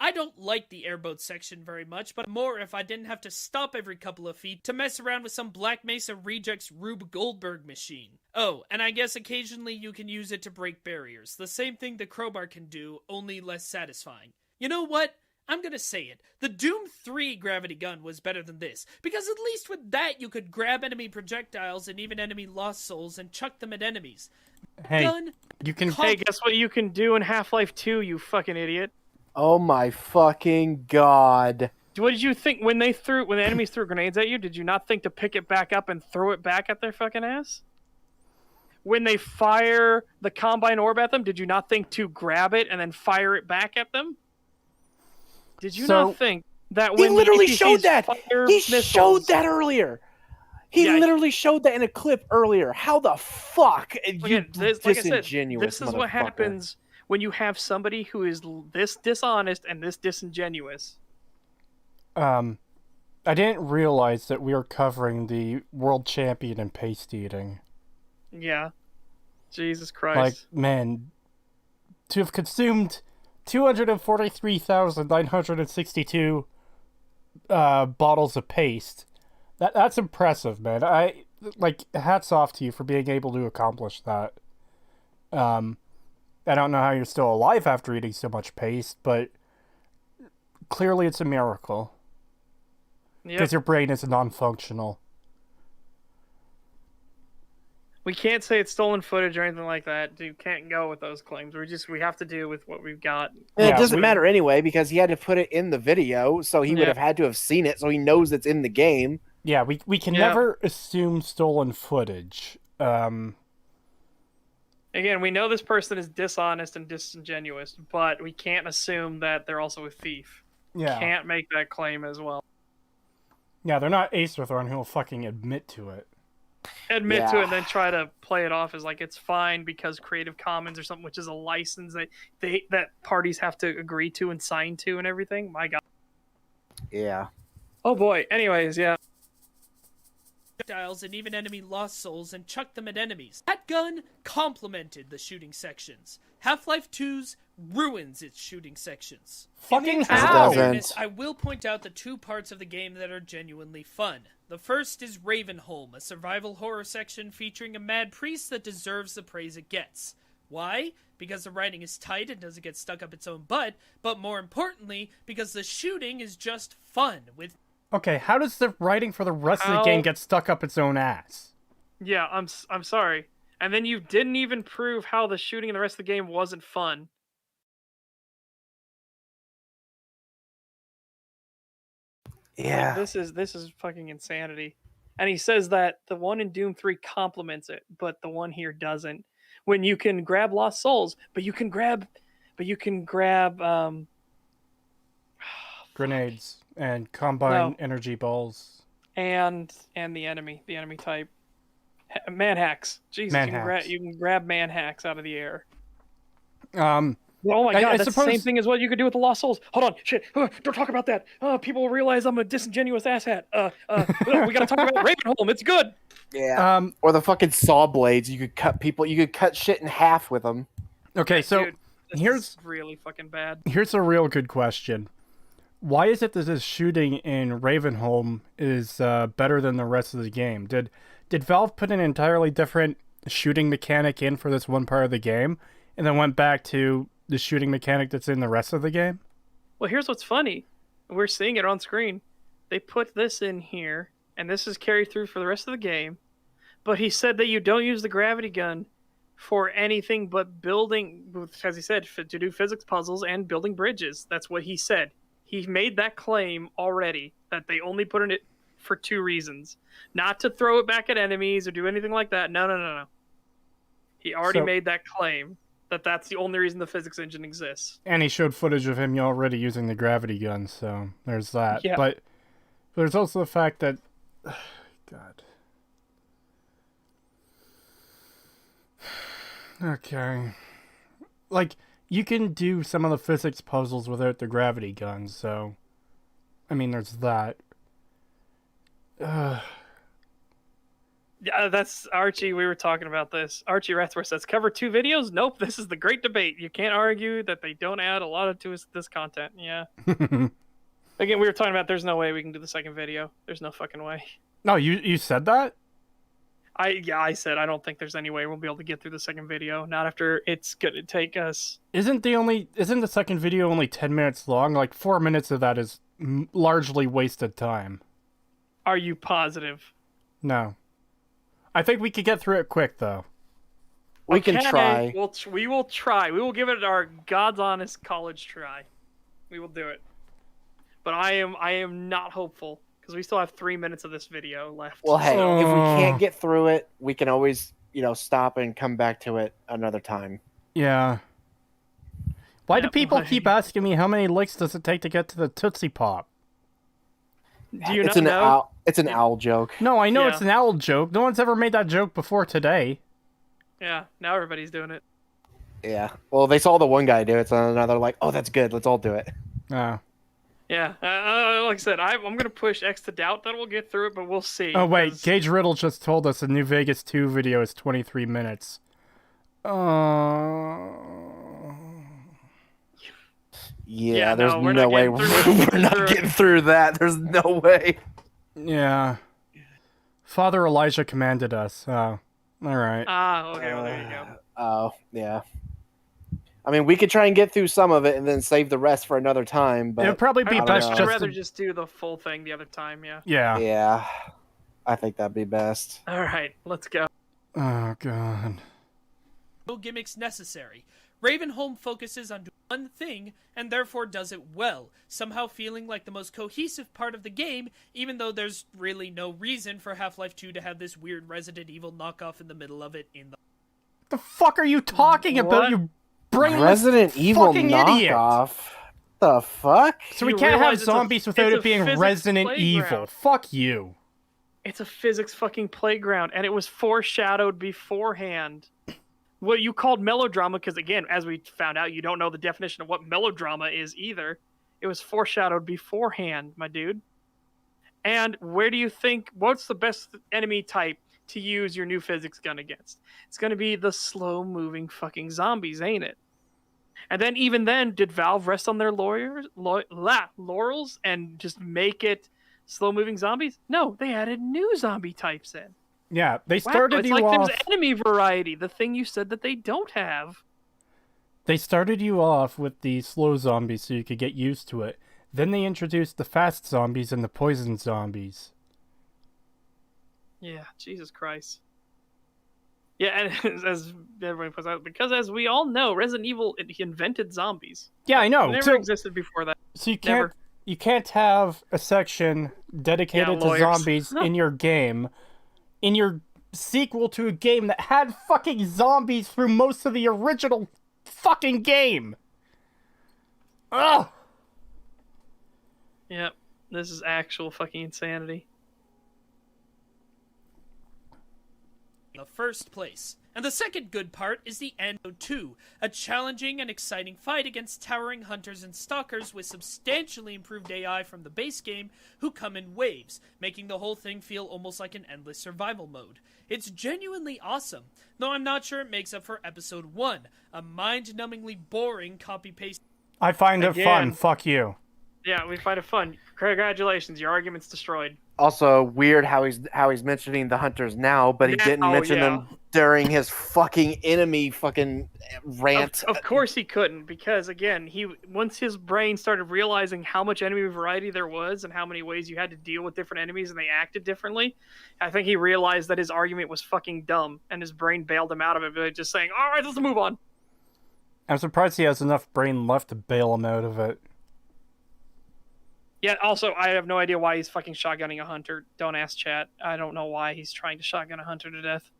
I don't like the airboat section very much, but more if I didn't have to stop every couple of feet to mess around with some Black Mesa Rejects Rube Goldberg machine. Oh, and I guess occasionally you can use it to break barriers. The same thing the crowbar can do, only less satisfying. You know what? I'm gonna say it. The Doom 3 gravity gun was better than this, because at least with that you could grab enemy projectiles and even enemy lost souls and chuck them at enemies. Hey, Hey, guess what you can do in Half-Life 2, you fucking idiot? Oh my fucking god. What did you think when the enemies threw grenades at you? Did you not think to pick it back up and throw it back at their fucking ass? When they fire the Combine Orb at them, did you not think to grab it and then fire it back at them? Did you not think that when he literally the showed that? He showed that earlier. He literally showed that in a clip earlier. How the fuck? Disingenuous. This is what happens when you have somebody who is this dishonest and this disingenuous. I didn't realize that we were covering the world champion in paste eating. Yeah. Jesus Christ. Like, man, to have consumed 243,962 bottles of paste, that's impressive, man. Hats off to you for being able to accomplish that. I don't know how you're still alive after eating so much paste, but clearly it's a miracle. Because your brain is non-functional. We can't say it's stolen footage or anything like that. You can't go with those claims. We have to do with what we've got. And it doesn't matter anyway because he had to put it in the video, so he would have had to have seen it, so he knows it's in the game. Yeah, we can never assume stolen footage. Again, we know this person is dishonest and disingenuous, but we can't assume that they're also a thief. Yeah. Can't make that claim as well. Yeah, they're not Acerthorn who'll fucking admit to it. Admit to it and then try to play it off as like it's fine because Creative Commons or something, which is a license that parties have to agree to and sign to and everything. My God. Yeah. Oh boy. Anyways, yeah. Dials and even enemy lost souls and chucked them at enemies. That gun complemented the shooting sections. Half-Life 2's ruins its shooting sections. Fucking how? I will point out the two parts of the game that are genuinely fun. The first is Ravenholm, a survival horror section featuring a mad priest that deserves the praise it gets. Why? Because the writing is tight and doesn't get stuck up its own butt, but more importantly, because the shooting is just fun with... Okay, how does the writing for the rest of the game get stuck up its own ass? Yeah, I'm sorry. And then you didn't even prove how the shooting in the rest of the game wasn't fun. Yeah. Like, this is fucking insanity. And he says that the one in Doom 3 complements it, but the one here doesn't. When you can grab Lost Souls, but you can grab Grenades and combine energy balls. And the enemy type. Man hacks. Jesus, you can grab man hacks out of the air. Oh my God, that's the same thing as what you could do with the Lost Souls. Hold on, shit, don't talk about that. People will realize I'm a disingenuous asshat. We gotta talk about Ravenholm, it's good. Yeah. Or the fucking saw blades. You could cut shit in half with them. Okay, so Dude, here's really fucking bad. Here's a real good question. Why is it that this shooting in Ravenholm is better than the rest of the game? Did Valve put an entirely different shooting mechanic in for this one part of the game, and then went back to the shooting mechanic that's in the rest of the game? Well, here's what's funny. We're seeing it on screen. They put this in here, and this is carried through for the rest of the game. But he said that you don't use the gravity gun for anything but building, as he said, to do physics puzzles and building bridges. That's what he said. He made that claim already, that they only put in it for two reasons. Not to throw it back at enemies or do anything like that. No. He already made that claim. That's the only reason the physics engine exists. And he showed footage of him already using the gravity gun, so there's that. Yeah. But there's also the fact that... God. Okay. Like, you can do some of the physics puzzles without the gravity gun, so... I mean, there's that. Yeah, that's Archie. We were talking about this. Archie Rathworth says, cover 2 videos? Nope, this is the great debate. You can't argue that they don't add a lot of to this content. Yeah. Again, we were talking about there's no way we can do the second video. There's no fucking way. No, you said that? I said I don't think there's any way we'll be able to get through the second video. Not after it's gonna take us. Isn't the second video only 10 minutes long? Like 4 minutes of that is largely wasted time. Are you positive? No. I think we could get through it quick, though. We can try. We will try. We will give it our God's honest college try. We will do it. But I am not hopeful because we still have 3 minutes of this video left. Well, hey, if we can't get through it, we can always, stop and come back to it another time. Yeah. Why do people keep asking me how many licks does it take to get to the Tootsie Pop? Do you not know? It's an owl joke. No, I know it's an owl joke. No one's ever made that joke before today. Yeah, now everybody's doing it. Yeah. Well, they saw the one guy do it, so now they're like, oh, that's good. Let's all do it. Oh. Yeah. Like I said, I'm going to push X to doubt that we'll get through it, but we'll see. Oh, wait. Gage Riddle just told us the New Vegas 2 video is 23 minutes. Yeah, there's no way we're not getting through that. There's no way. Yeah. Father Elijah commanded us. Oh, all right. Okay, well, there you go. Oh, yeah. I mean, we could try and get through some of it and then save the rest for another time, but... It'd probably be best I'd rather just do the full thing the other time, yeah. Yeah. Yeah. I think that'd be best. All right, let's go. Oh, God. No gimmicks necessary. Ravenholm focuses on one thing and therefore does it well, somehow feeling like the most cohesive part of the game, even though there's really no reason for Half-Life 2 to have this weird Resident Evil knockoff in the middle of it in the... The fuck are you talking about, you brainless Resident Evil fucking idiot? knockoff? The fuck? So we You can't have realize zombies without it's it being physics Resident Evil. playground. Fuck you. It's a physics fucking playground, and it was foreshadowed beforehand. What you called melodrama, because again, as we found out, you don't know the definition of what melodrama is either. It was foreshadowed beforehand, my dude. And where do you think, what's the best enemy type to use your new physics gun against? It's going to be the slow-moving fucking zombies, ain't it? And then, even then, did Valve rest on their laurels and just make it slow-moving zombies? No, they added new zombie types in. Yeah, they Wow, started it's you like off... there's enemy variety, the thing you said that they don't have. They started you off with the slow zombies so you could get used to it. Then they introduced the fast zombies and the poison zombies. Yeah, Jesus Christ. Yeah, and as everyone puts out, because as we all know, Resident Evil invented zombies. Yeah, I know. They never So, existed before that. so you Never. can't have a section dedicated to lawyers. zombies in your game, in your sequel to a game that had fucking zombies through most of the original fucking game. Ugh. Yep, this is actual fucking insanity. the first place. And the second good part is the end of 2, a challenging and exciting fight against towering hunters and stalkers with substantially improved AI from the base game who come in waves, making the whole thing feel almost like an endless survival mode. It's genuinely awesome, though I'm not sure it makes up for Episode 1, a mind-numbingly boring copy-paste. I find it fun. Fuck you. Yeah, we find it fun. Congratulations, your argument's destroyed. Also, weird how he's mentioning the hunters now, but he didn't mention them during his fucking enemy fucking rant. Of course he couldn't, because again, once his brain started realizing how much enemy variety there was and how many ways you had to deal with different enemies and they acted differently, I think he realized that his argument was fucking dumb, and his brain bailed him out of it by just saying, "All right, let's move on." I'm surprised he has enough brain left to bail him out of it. Yeah, also, I have no idea why he's fucking shotgunning a hunter. Don't ask chat. I don't know why he's trying to shotgun a hunter to death.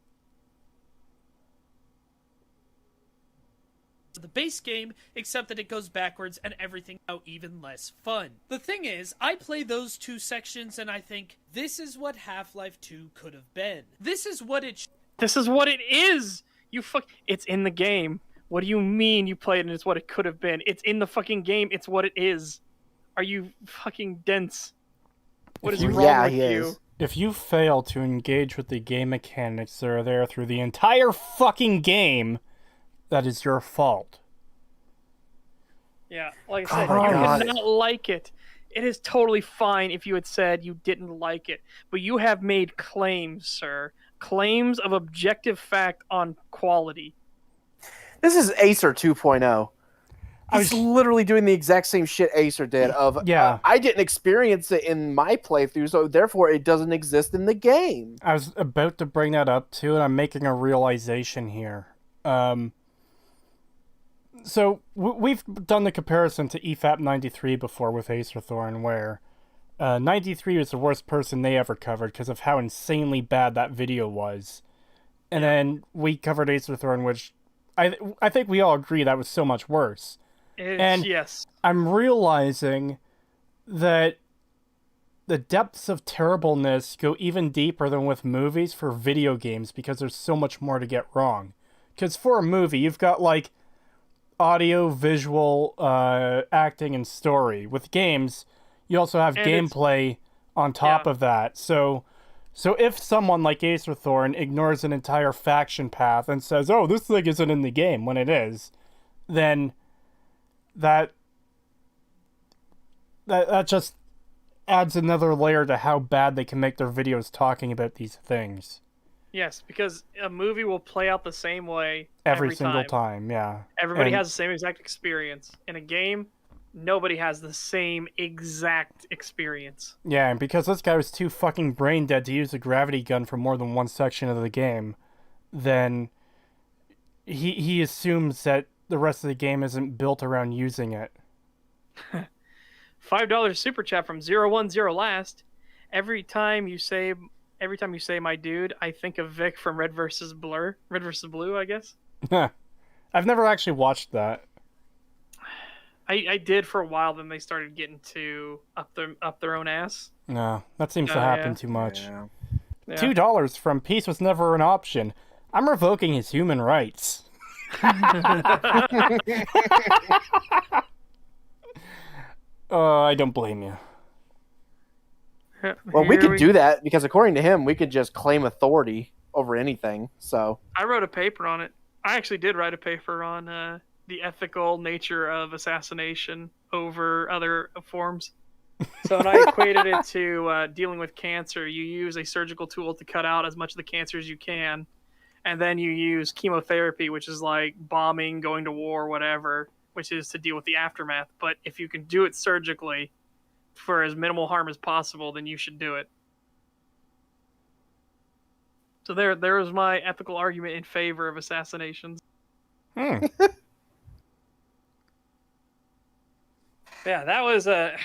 The base game, except that it goes backwards and everything out even less fun. The thing is, I play those two sections and I think, this is what Half-Life 2 could have been. This is what it This is what it is! It's in the game. What do you mean you played it and it's what it could have been? It's in the fucking game. It's what it is. Are you fucking dense? What is wrong with you? If you fail to engage with the game mechanics that are there through the entire fucking game, that is your fault. Yeah, like I said, you did not like it. It is totally fine if you had said you didn't like it. But you have made claims, sir. Claims of objective fact on quality. This is Acer 2.0. He's literally doing the exact same shit Acer did. I didn't experience it in my playthrough, so therefore it doesn't exist in the game. I was about to bring that up too, and I'm making a realization here. So we've done the comparison to EFAP 93 before with Acerthorn, where 93 was the worst person they ever covered because of how insanely bad that video was. And then we covered Acerthorn, which I think we all agree that was so much worse. Yes. I'm realizing that the depths of terribleness go even deeper than with movies for video games because there's so much more to get wrong. Because for a movie, you've got like audio, visual, acting, and story. With games, you also have gameplay on top of that. So if someone like Acerthorn ignores an entire faction path and says, "Oh, this thing isn't in the game," when it is, then that just adds another layer to how bad they can make their videos talking about these things. Yes, because a movie will play out the same way every single time. Yeah. Everybody has the same exact experience. In a game, nobody has the same exact experience. Yeah, and because this guy was too fucking brain dead to use a gravity gun for more than one section of the game, then he assumes that the rest of the game isn't built around using it. $5 super chat from 010 last. Every time you say my dude, I think of Vic from Red vs. Blue, I guess. I've never actually watched that. I did for a while, then they started getting too up their own ass. No, that seems to happen too much. Yeah. Yeah. $2 from Peace was never an option. I'm revoking his human rights. I don't blame you. Well, we could do that because according to him, we could just claim authority over anything. So I wrote a paper on it. I actually did write a paper on the ethical nature of assassination over other forms. So when I equated it to dealing with cancer, you use a surgical tool to cut out as much of the cancer as you can, and then you use chemotherapy, which is like bombing, going to war, whatever, which is to deal with the aftermath. But if you can do it surgically for as minimal harm as possible, then you should do it. So there was my ethical argument in favor of assassinations. Yeah, that was a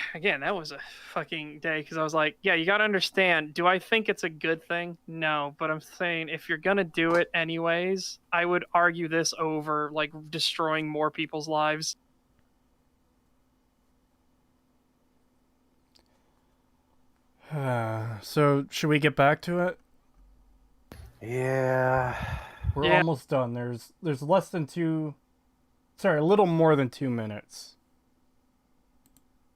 fucking day because I was like, yeah, you got to understand, do I think it's a good thing? No, but I'm saying if you're going to do it anyways, I would argue this over like destroying more people's lives. So, should we get back to it? yeah, We're Yeah. almost done. There's a little more than 2 minutes.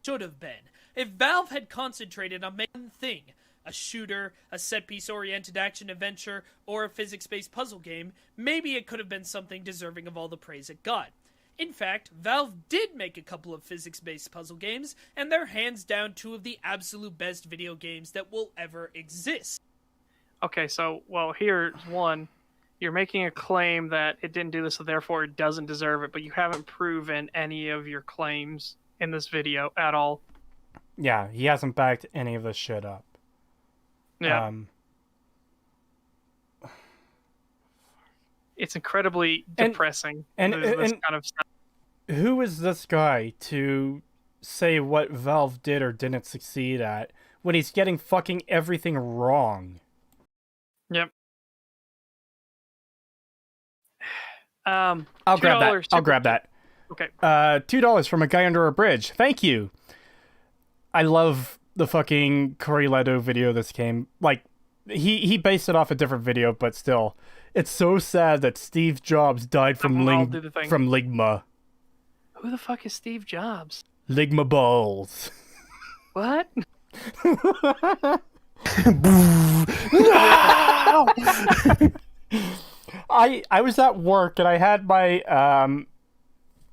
Should have been. If Valve had concentrated on making one thing, a shooter, a set-piece oriented action adventure, or a physics-based puzzle game, maybe it could have been something deserving of all the praise it got. In fact, Valve did make a couple of physics-based puzzle games, and they're hands down two of the absolute best video games that will ever exist. Okay, so, well, here's one. You're making a claim that it didn't do this, so therefore it doesn't deserve it, but you haven't proven any of your claims in this video at all. Yeah, he hasn't backed any of this shit up. Yeah. It's incredibly depressing. And this kind of stuff. who is this guy to say what Valve did or didn't succeed at when he's getting fucking everything wrong? Yep. I'll grab that. I'll grab that. Okay. $2 from a guy under a bridge. Thank you. I love the fucking Corey Leto video this came. Like, he based it off a different video, but still. It's so sad that Steve Jobs died from Ligma. Who the fuck is Steve Jobs? Ligma balls. What? no! I was at work and I had my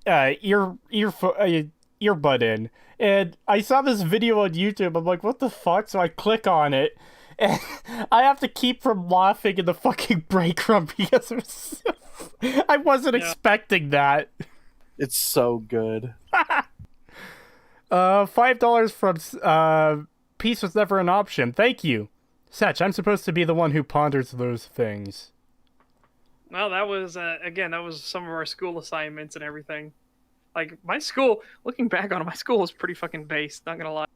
earbud in, and I saw this video on YouTube. I'm like, what the fuck? So I click on it, and I have to keep from laughing in the fucking break room because I wasn't expecting that. It's so good. $5 from Peace was never an option. Thank you. Setch, I'm supposed to be the one who ponders those things. Well, that was, again, that was some of our school assignments and everything. Like, my school, looking back on it, my school was pretty fucking based, not gonna lie.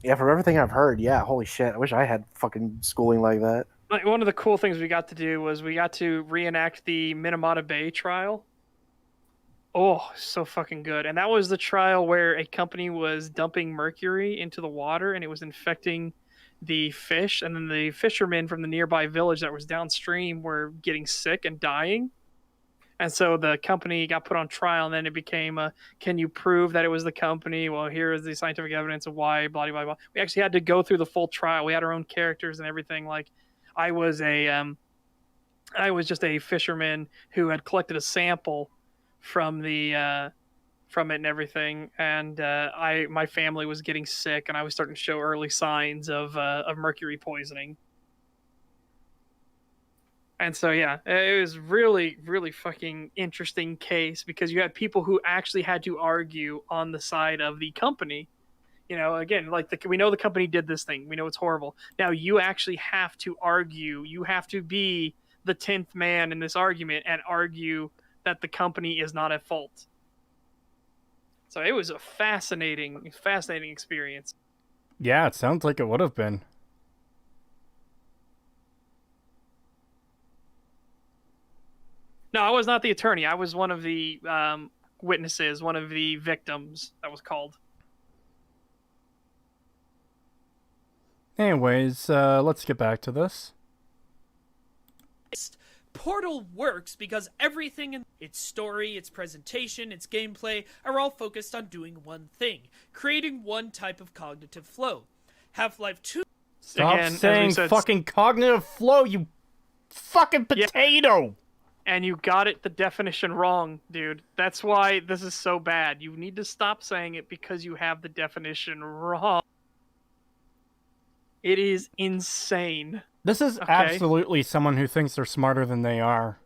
Yeah, from everything I've heard, yeah, holy shit. I wish I had fucking schooling like that. Like, one of the cool things we got to do was we got to reenact the Minamata Bay trial. Oh, so fucking good. And that was the trial where a company was dumping mercury into the water and it was infecting the fish, and then the fishermen from the nearby village that was downstream were getting sick and dying. And so the company got put on trial, and then it became can you prove that it was the company? Well, here is the scientific evidence of why, blah, blah, blah. We actually had to go through the full trial. We had our own characters and everything. Like, I was just a fisherman who had collected a sample from the from it and everything, and my family was getting sick, and I was starting to show early signs of mercury poisoning. And so, yeah, it was really, really fucking interesting case because you had people who actually had to argue on the side of the company You know, again, like we know the company did this thing. We know it's horrible. Now you actually have to argue. You have to be the 10th man in this argument and argue that the company is not at fault. So it was a fascinating experience. Yeah, it sounds like it would have been. No, I was not the attorney. I was one of the witnesses, one of the victims, that was called. Anyways, let's get back to this. Portal works because everything in its story, its presentation, its gameplay are all focused on doing one thing, creating one type of cognitive flow. Half-Life 2... Stop saying fucking cognitive flow, you fucking potato! Yeah. And you got it the definition wrong, dude. That's why this is so bad. You need to stop saying it because you have the definition wrong. It is insane. This is absolutely someone who thinks they're smarter than they are.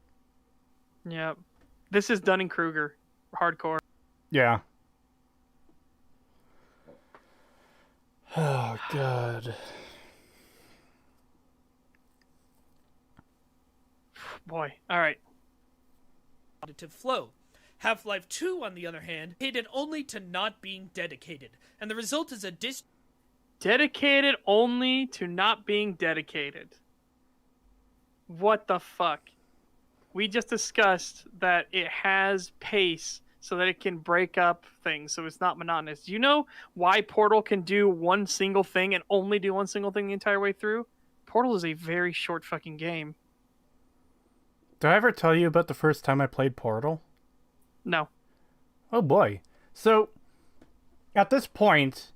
Yeah. This is Dunning-Kruger. Hardcore. Yeah. Oh, God. Boy. All right. Cognitive flow. Half-Life 2, on the other hand, hated only to not being dedicated, and the result is a dedicated only to not being dedicated. What the fuck? We just discussed that it has pace so that it can break up things, so it's not monotonous. Do you know why Portal can do one single thing and only do one single thing the entire way through? Portal is a very short fucking game. Did I ever tell you about the first time I played Portal? No. Oh boy. So, at this point,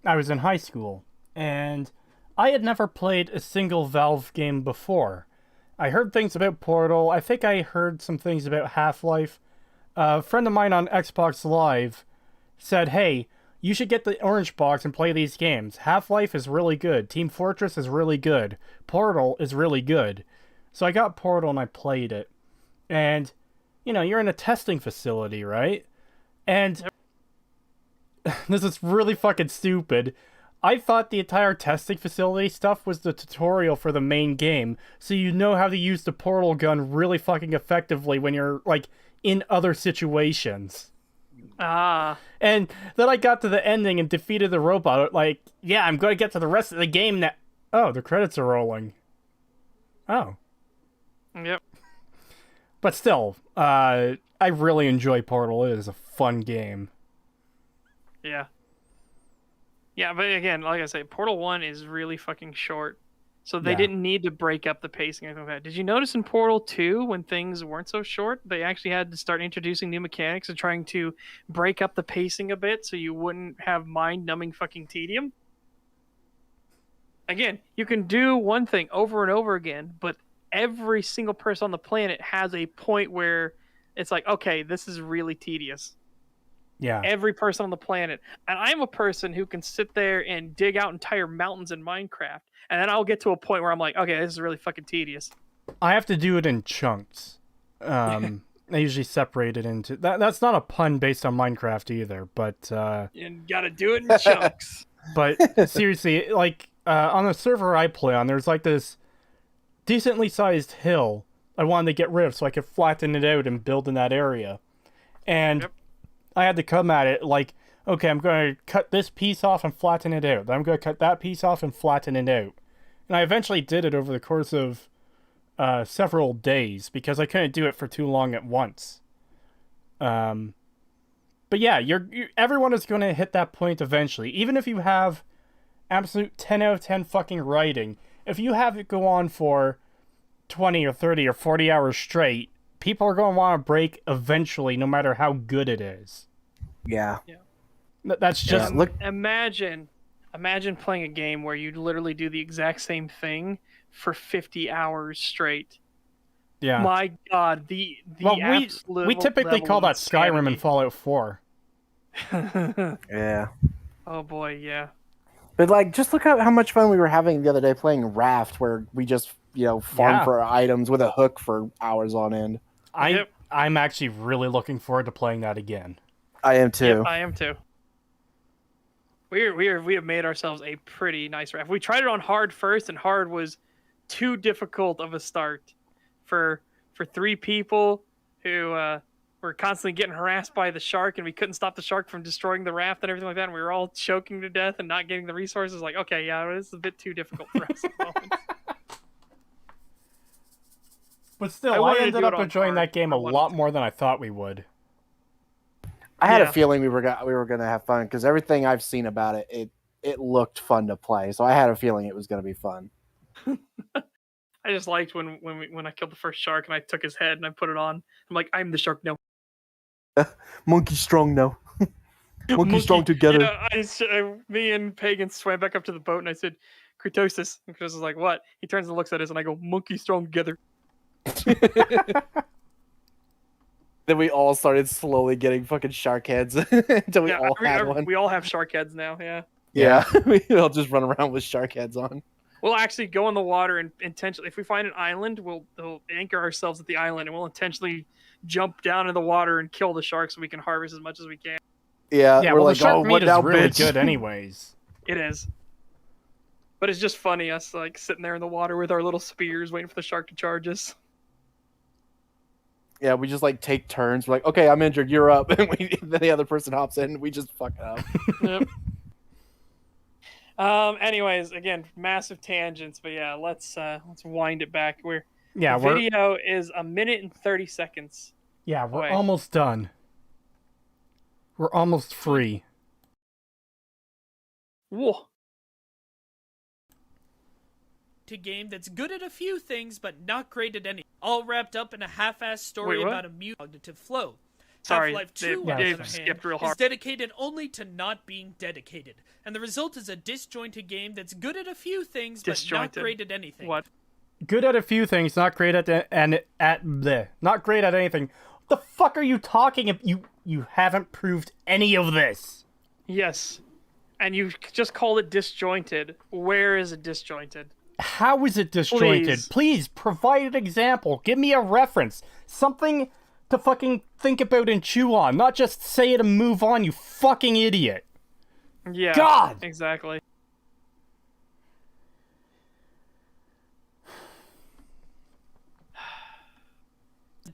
I was in high school, and I had never played a single Valve game before. I heard things about Portal. I think I heard some things about Half-Life. A friend of mine on Xbox Live said, hey, you should get the orange box and play these games. Half-Life is really good. Team Fortress is really good. Portal is really good. So I got Portal and I played it. And, you know, you're in a testing facility, right? And this is really fucking stupid. I thought the entire testing facility stuff was the tutorial for the main game, so you know how to use the portal gun really fucking effectively when you're, like, in other situations. Ah. And then I got to the ending and defeated the robot, like, yeah, I'm going to get to the rest of the game now. Oh, the credits are rolling. Oh. Yep. But still, I really enjoy Portal. It is a fun game. Yeah. Yeah, but again, like I say, Portal 1 is really fucking short. So they didn't need to break up the pacing or anything like that. Did you notice in Portal 2, when things weren't so short, they actually had to start introducing new mechanics and trying to break up the pacing a bit so you wouldn't have mind-numbing fucking tedium? Again, you can do one thing over and over again, but every single person on the planet has a point where it's like, okay, this is really tedious. Yeah. Every person on the planet. And I'm a person who can sit there and dig out entire mountains in Minecraft, and then I'll get to a point where I'm like, okay, this is really fucking tedious. I have to do it in chunks. I usually separate it into... That's not a pun based on Minecraft either, but... You gotta do it in chunks. But seriously, like, on the server I play on, there's like this decently sized hill I wanted to get rid of so I could flatten it out and build in that area. And I had to come at it like, okay, I'm going to cut this piece off and flatten it out. Then I'm going to cut that piece off and flatten it out. And I eventually did it over the course of several days because I couldn't do it for too long at once. But yeah, everyone is going to hit that point eventually. Even if you have absolute 10 out of 10 fucking writing, if you have it go on for 20 or 30 or 40 hours straight, people are going to want to break eventually, no matter how good it is. Yeah. That's just... look. Imagine playing a game where you literally do the exact same thing for 50 hours straight. Yeah. My God, the absolute we typically call that insanity. Skyrim and Fallout 4. Yeah. Oh boy, yeah. But like, just look at how much fun we were having the other day playing Raft, where we just, farm for items with a hook for hours on end. I'm actually really looking forward to playing that again. I am too. Yep, I am too. We have made ourselves a pretty nice raft. We tried it on hard first, and hard was too difficult of a start for 3 people who were constantly getting harassed by the shark, and we couldn't stop the shark from destroying the raft and everything like that. And we were all choking to death and not getting the resources. Like, okay, yeah, this is a bit too difficult for us at the moment. But still, I ended up enjoying that game a lot more than I thought we would. I had a feeling we were gonna have fun because everything I've seen about it looked fun to play. So I had a feeling it was gonna be fun. I just liked when I killed the first shark and I took his head and I put it on. I'm like, I'm the shark now. Monkey strong now. Monkey strong together. Yeah, me and Pagan swam back up to the boat and I said, Creetosis. And Chris is like, what? He turns and looks at us and I go, monkey strong together. Then we all started slowly getting fucking shark heads until we all had one. We all have shark heads now, yeah. Yeah, we all just run around with shark heads on. We'll actually go in the water and intentionally, if we find an island, we'll anchor ourselves at the island and we'll intentionally jump down in the water and kill the shark so we can harvest as much as we can. Yeah, we're like, the shark meat is really good anyways. It is. But it's just funny, us like sitting there in the water with our little spears waiting for the shark to charge us. Yeah, we just like take turns. We're like, okay, I'm injured, you're up. And then the other person hops in and we just fuck it up. Yep. Anyways, again, massive tangents, but yeah, let's wind it back. The video is 1 minute and 30 seconds. Yeah, we're almost done. We're almost free. Whoa. To game that's good at a few things but not great at any. All wrapped up in a half-assed story about a mute cognitive flow. Sorry, Half-Life 2, Dave skipped real hard. is dedicated only to not being dedicated, and the result is a disjointed game that's good at a few things but not great at anything. What? Good at a few things, not great at not great at anything. What the fuck are you talking about? You haven't proved any of this. Yes, and you just called it disjointed. Where is it disjointed? How is it disjointed? Please provide an example. Give me a reference. Something to fucking think about and chew on. Not just say it and move on, you fucking idiot. Yeah. God! Exactly.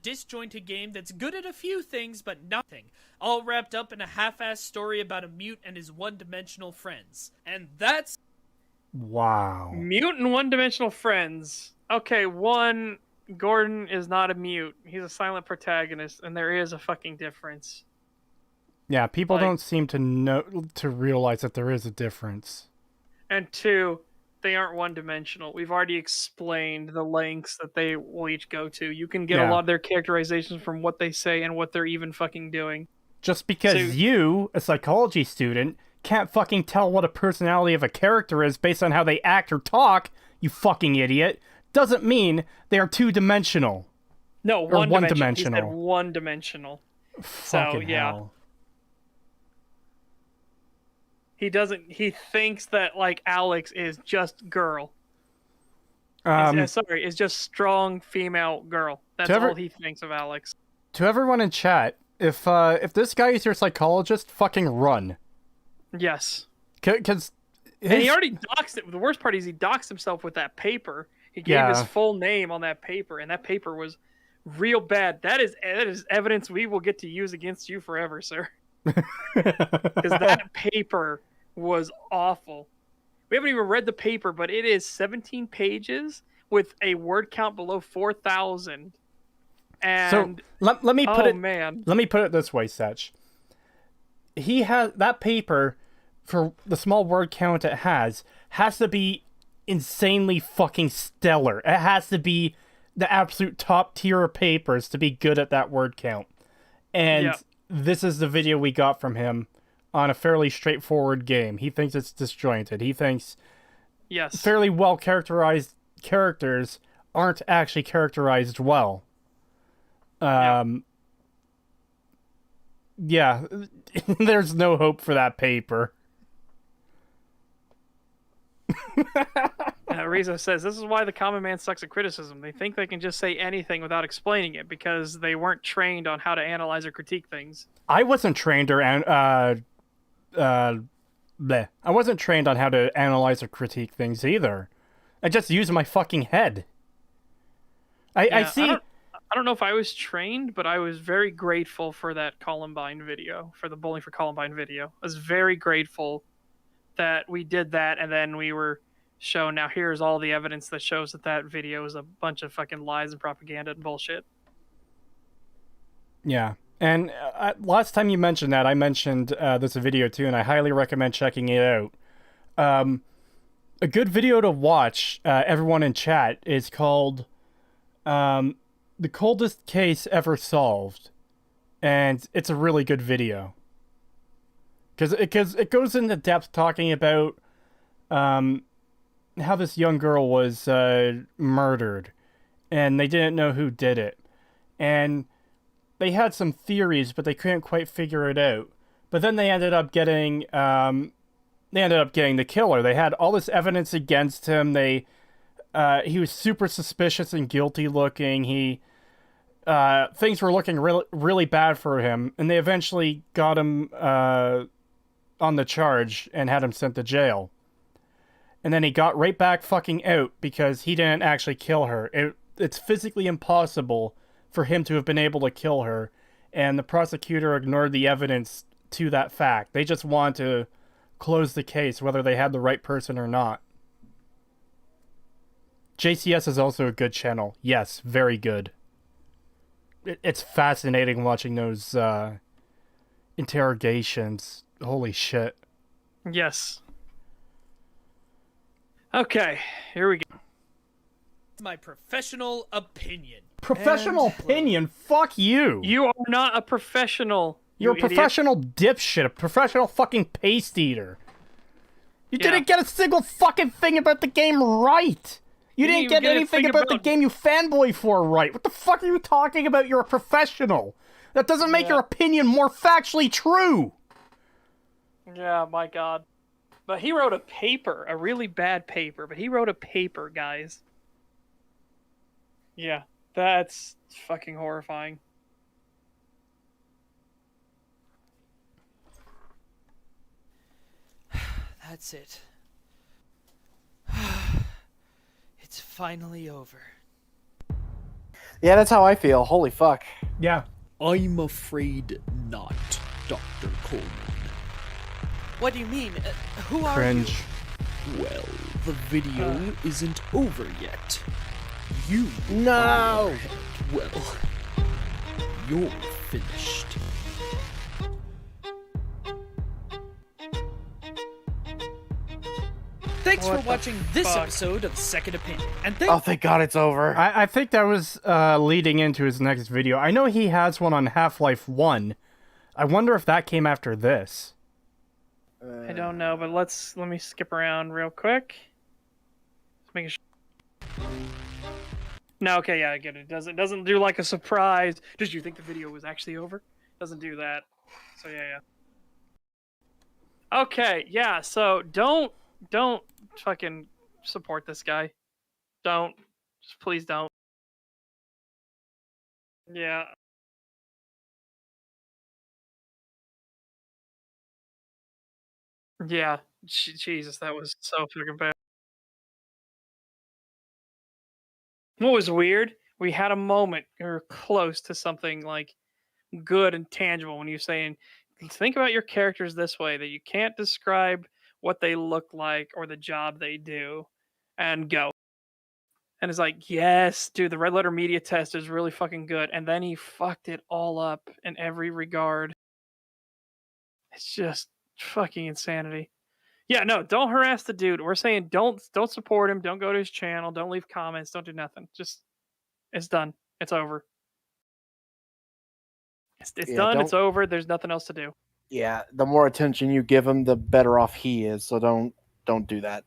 Disjointed game that's good at a few things but nothing. All wrapped up in a half-assed story about a mute and his one-dimensional friends. And that's... Wow. Mute and one-dimensional friends. Okay, Gordon is not a mute. He's a silent protagonist, and there is a fucking difference. Yeah, people don't seem to realize that there is a difference. And 2, they aren't one-dimensional. We've already explained the lengths that they will each go to. You can get a lot of their characterizations from what they say and what they're even fucking doing. Just because you, a psychology student, can't fucking tell what a personality of a character is based on how they act or talk, you fucking idiot, doesn't mean they are two-dimensional. No, one-dimensional. He said one-dimensional. Fucking hell. He thinks that, like, Alex is just girl. Is just strong female girl. That's all he thinks of Alex. To everyone in chat, if this guy is your psychologist, fucking run. Yes. Because and he already doxed it. The worst part is he doxed himself with that paper. He gave his full name on that paper, and that paper was real bad. That is evidence we will get to use against you forever, sir. Because that paper was awful. We haven't even read the paper, but it is 17 pages with a word count below 4,000. And so let me put man. Let me put it this way, Setch. He has that paper for the small word count it has to be insanely fucking stellar. It has to be the absolute top tier of papers to be good at that word count. And this is the video we got from him on a fairly straightforward game. He thinks it's disjointed. He thinks fairly well characterized characters aren't actually characterized well. Yeah, there's no hope for that paper. Rizzo says, this is why the common man sucks at criticism. They think they can just say anything without explaining it because they weren't trained on how to analyze or critique things. I wasn't trained or bleh. I wasn't trained on how to analyze or critique things either. I just use my fucking head. I see. I don't know if I was trained, but I was very grateful for that Columbine video, for the Bowling for Columbine video. I was very grateful that we did that, and then we were shown, now here's all the evidence that shows that that video is a bunch of fucking lies and propaganda and bullshit. Yeah. And last time you mentioned that, I mentioned this video too, and I highly recommend checking it out. A good video to watch, everyone in chat, is called The Coldest Case Ever Solved. And it's a really good video. Because it goes into depth talking about how this young girl was murdered. And they didn't know who did it. And they had some theories, but they couldn't quite figure it out. But then they ended up getting the killer. They had all this evidence against him. He was super suspicious and guilty looking. Things were looking really bad for him, and they eventually got him on the charge and had him sent to jail. And then he got right back fucking out because he didn't actually kill her. It's physically impossible for him to have been able to kill her, and the prosecutor ignored the evidence to that fact. They just wanted to close the case, whether they had the right person or not. JCS is also a good channel. Yes, very good. It's fascinating watching those interrogations. Holy shit. Yes. Okay, here we go. My professional opinion. Professional opinion? Fuck you. You are not a professional. You're a idiot. professional dipshit, a professional fucking paste eater. You didn't get a single fucking thing about the game right. You didn't get anything about the game you fanboy for right. What the fuck are you talking about? You're a professional. That doesn't make your opinion more factually true. Yeah, my god. But he wrote a paper, a really bad paper, but he wrote a paper, guys. Yeah, that's fucking horrifying. That's it. It's finally over. Yeah, that's how I feel. Holy fuck. Yeah. I'm afraid not, Dr. Coleman. What do you mean? Who are Cringe. you? Well, the video isn't over yet. You No! are ahead. Well, you're finished. Thanks What for the watching this fuck? episode of Second Opinion. And Oh, thank God it's over. I think that was leading into his next video. I know he has one on Half-Life 1. I wonder if that came after this. I don't know, but let me skip around real quick. Just making sure. No, okay, yeah, I get it. It doesn't do like a surprise. Did you think the video was actually over? Doesn't do that. So yeah. Okay, yeah. So don't fucking support this guy. Don't. Just please don't. Yeah. Yeah. Jesus, that was so fucking bad. What was weird? We had a moment, or close to something like good and tangible when you're saying, think about your characters this way, that you can't describe what they look like or the job they do, and go. And it's like, yes, dude, the red letter media test is really fucking good. And then he fucked it all up in every regard. It's just fucking insanity. Yeah, no, don't harass the dude. We're saying don't support him. Don't go to his channel. Don't leave comments. Don't do nothing. Just, it's done. It's over. It's done. It's over. There's nothing else to do. Yeah, the more attention you give him, the better off he is. So don't do that.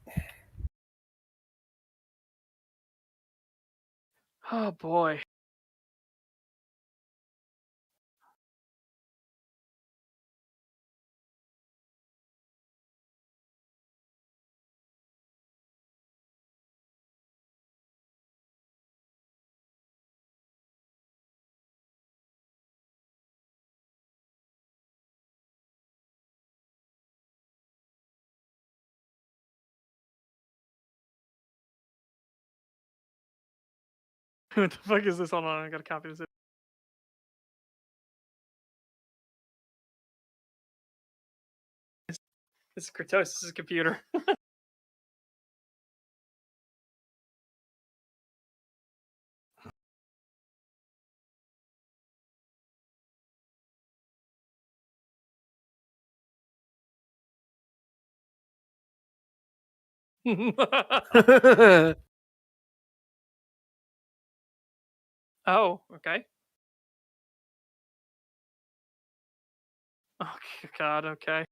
Oh boy. What the fuck is this? Hold on, I gotta copy this. This is Creetosis' computer. Oh, okay. Oh God, okay.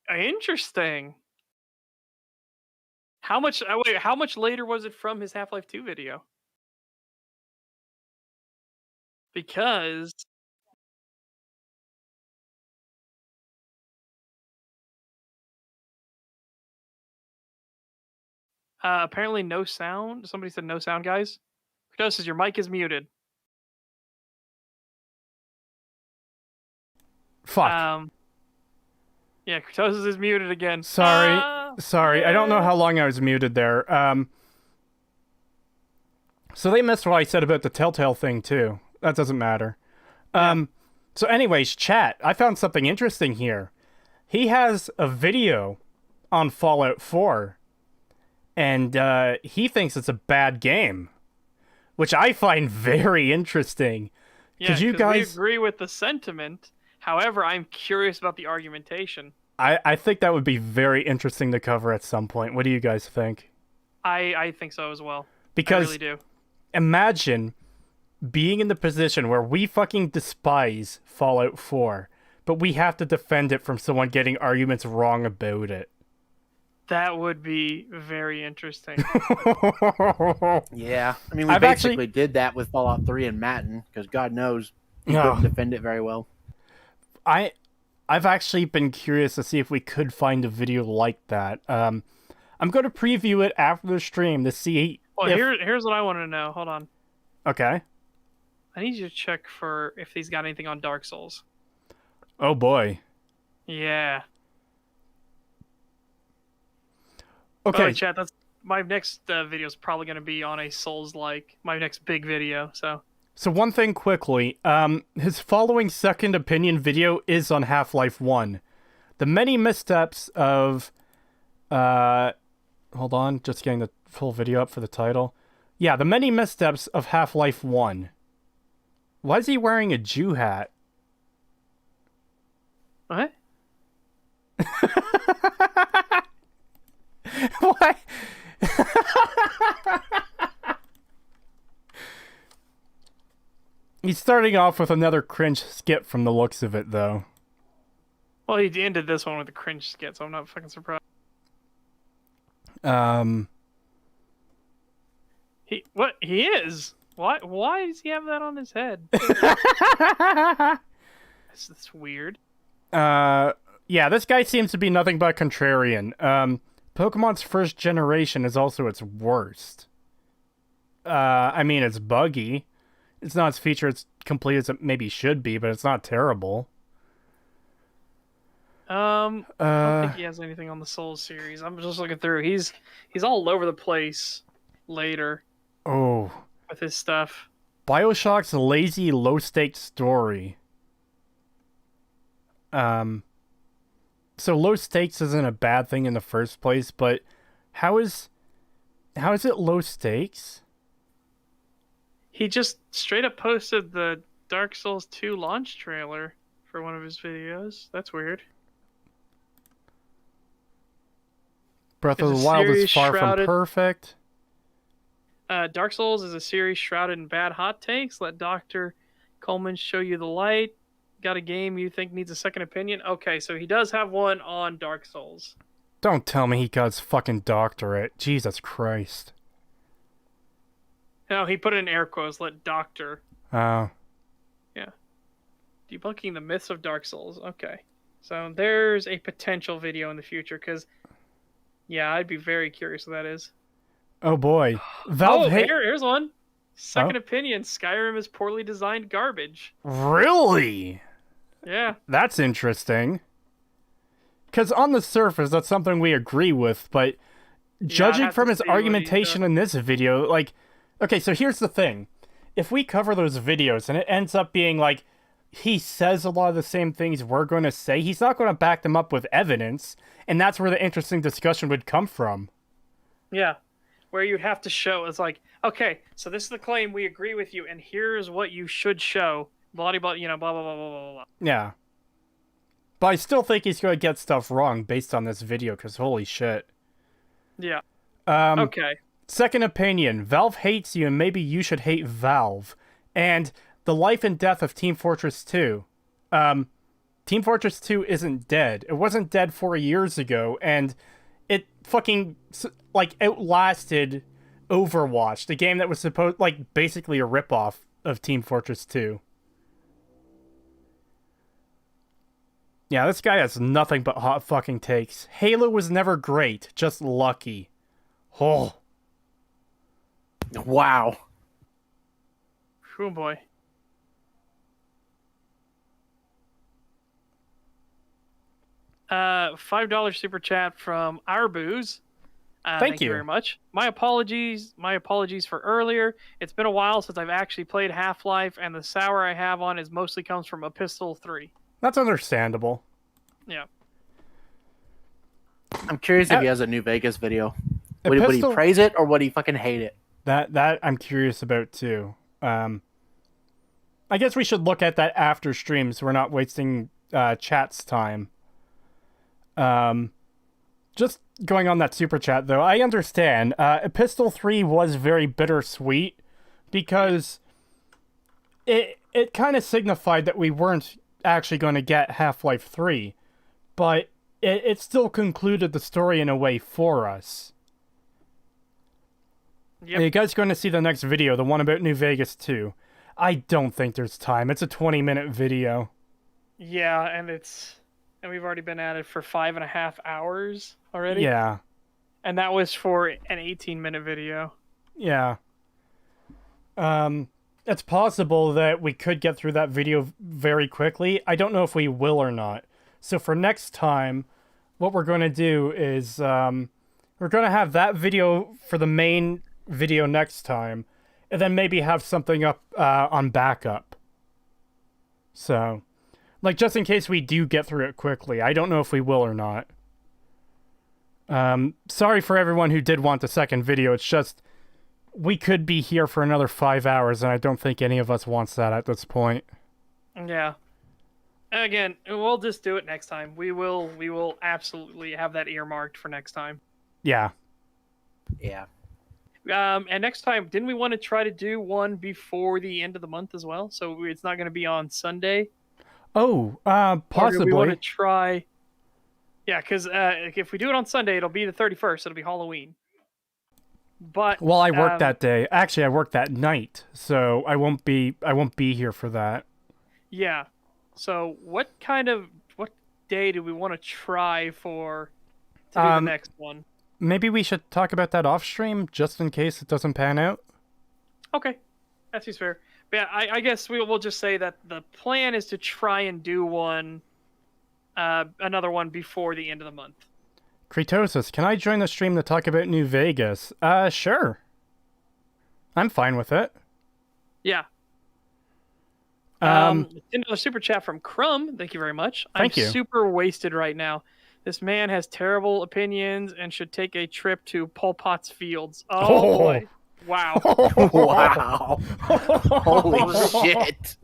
Interesting. How much? Wait, how much later was it from his Half-Life 2 video? Because apparently no sound. Somebody said no sound, guys. Creetosis, your mic is muted. Fuck. Yeah, Creetosis is muted again. Sorry. Sorry. Yeah. I don't know how long I was muted there. So they missed what I said about the Telltale thing, too. That doesn't matter. Yeah. So anyways, chat, I found something interesting here. He has a video on Fallout 4, and he thinks it's a bad game, which I find very interesting. Yeah, you 'cause guys... we agree with the sentiment. However, I'm curious about the argumentation. I think that would be very interesting to cover at some point. What do you guys think? I think so as well. Because I really do. Imagine being in the position where we fucking despise Fallout 4, but we have to defend it from someone getting arguments wrong about it. That would be very interesting. Yeah, I mean, we basically did that with Fallout 3 and Matten, because God knows he couldn't defend it very well. I've actually been curious to see if we could find a video like that. I'm going to preview it after the stream to see. Well, here's what I want to know. Hold on. Okay. I need you to check for if he's got anything on Dark Souls. Oh boy. Yeah. Okay, chat. That's my next video is probably going to be on a Souls-like, my next big video. So one thing quickly, his following second opinion video is on Half-Life 1. The many missteps of, hold on, just getting the full video up for the title. Yeah, the many missteps of Half-Life 1. Why is he wearing a Jew hat? What? Why? He's starting off with another cringe skit from the looks of it, though. Well, he ended this one with a cringe skit, so I'm not fucking surprised. He is? Why does he have that on his head? That's weird. Yeah, this guy seems to be nothing but contrarian. Pokemon's first generation is also its worst. I mean, it's buggy. It's not as feature as complete as it maybe should be, but it's not terrible. I don't think he has anything on the Souls series. I'm just looking through. He's all over the place later. Oh. With his stuff. BioShock's lazy, low-stakes story. So low stakes isn't a bad thing in the first place, but how is it low stakes? He just straight up posted the Dark Souls 2 launch trailer for one of his videos. That's weird. Breath of the Wild is far from perfect. Dark Souls is a series shrouded in bad hot takes. Let Dr. Coleman show you the light. Got a game you think needs a second opinion? Okay, so he does have one on Dark Souls. Don't tell me he got his fucking doctorate. Jesus Christ. No, he put it in air quotes, let Doctor. Oh. Yeah. Debunking the myths of Dark Souls. Okay. So there's a potential video in the future, because, yeah, I'd be very curious what that is. Oh boy. Valve here's one. Second opinion, Skyrim is poorly designed garbage. Really? Yeah. That's interesting. Because on the surface, that's something we agree with, but judging from his argumentation in this video, like, okay, so here's the thing. If we cover those videos and it ends up being like, he says a lot of the same things we're going to say, he's not going to back them up with evidence, and that's where the interesting discussion would come from. Yeah, where you'd have to show, it's like, okay, so this is the claim, we agree with you, and here's what you should show, blah, blah, you know, blah, blah, blah, blah, blah, blah. Yeah. But I still think he's going to get stuff wrong based on this video, because holy shit. Yeah. Okay. Second opinion. Valve hates you, and maybe you should hate Valve. And the life and death of Team Fortress 2. Team Fortress 2 isn't dead. It wasn't dead 4 years ago, and it fucking, like, outlasted Overwatch, the game that was supposed, like, basically a ripoff of Team Fortress 2. Yeah, this guy has nothing but hot fucking takes. Halo was never great, just lucky. Oh. Wow. Oh boy. $5 super chat from Our Booze. Thank you very much. My apologies for earlier. It's been a while since I've actually played Half-Life, and the sour I have on is mostly comes from Epistle 3. That's understandable. Yeah. I'm curious if he has a New Vegas video. Would he praise it, or would he fucking hate it? That I'm curious about too. I guess we should look at that after stream, so we're not wasting chat's time. Just going on that super chat though, I understand. Epistle 3 was very bittersweet because it kind of signified that we weren't actually going to get Half-Life 3, but it still concluded the story in a way for us. Yep. Are you guys going to see the next video, the one about New Vegas 2? I don't think there's time. It's a 20-minute video. Yeah, and we've already been at it for 5.5 hours already. Yeah. And that was for an 18-minute video. Yeah. It's possible that we could get through that video very quickly. I don't know if we will or not. So for next time, what we're going to do is we're going to have that video for the main video next time, and then maybe have something up on backup. So, like, just in case we do get through it quickly. I don't know if we will or not. Sorry for everyone who did want the second video. It's just, we could be here for another 5 hours, and I don't think any of us wants that at this point. Yeah. Again, we'll just do it next time. We will absolutely have that earmarked for next time. Yeah. Yeah. And next time, didn't we want to try to do one before the end of the month as well? So it's not going to be on Sunday. Oh, possibly. Or do we want to try? Yeah, because if we do it on Sunday, it'll be the 31st. It'll be Halloween. But well, I work that day. Actually, I work that night, so I won't be here for that. Yeah. So what day do we want to try to do the next one? Maybe we should talk about that off stream, just in case it doesn't pan out. Okay, that seems fair. But yeah, I guess we'll just say that the plan is to try and do another one before the end of the month. Creetosis, can I join the stream to talk about New Vegas? Sure. I'm fine with it. Yeah. Another super chat from Crumb. Thank you very much. Thank you. I'm super wasted right now. This man has terrible opinions and should take a trip to Pol Pot's fields. Oh boy. Wow. Wow. Holy shit.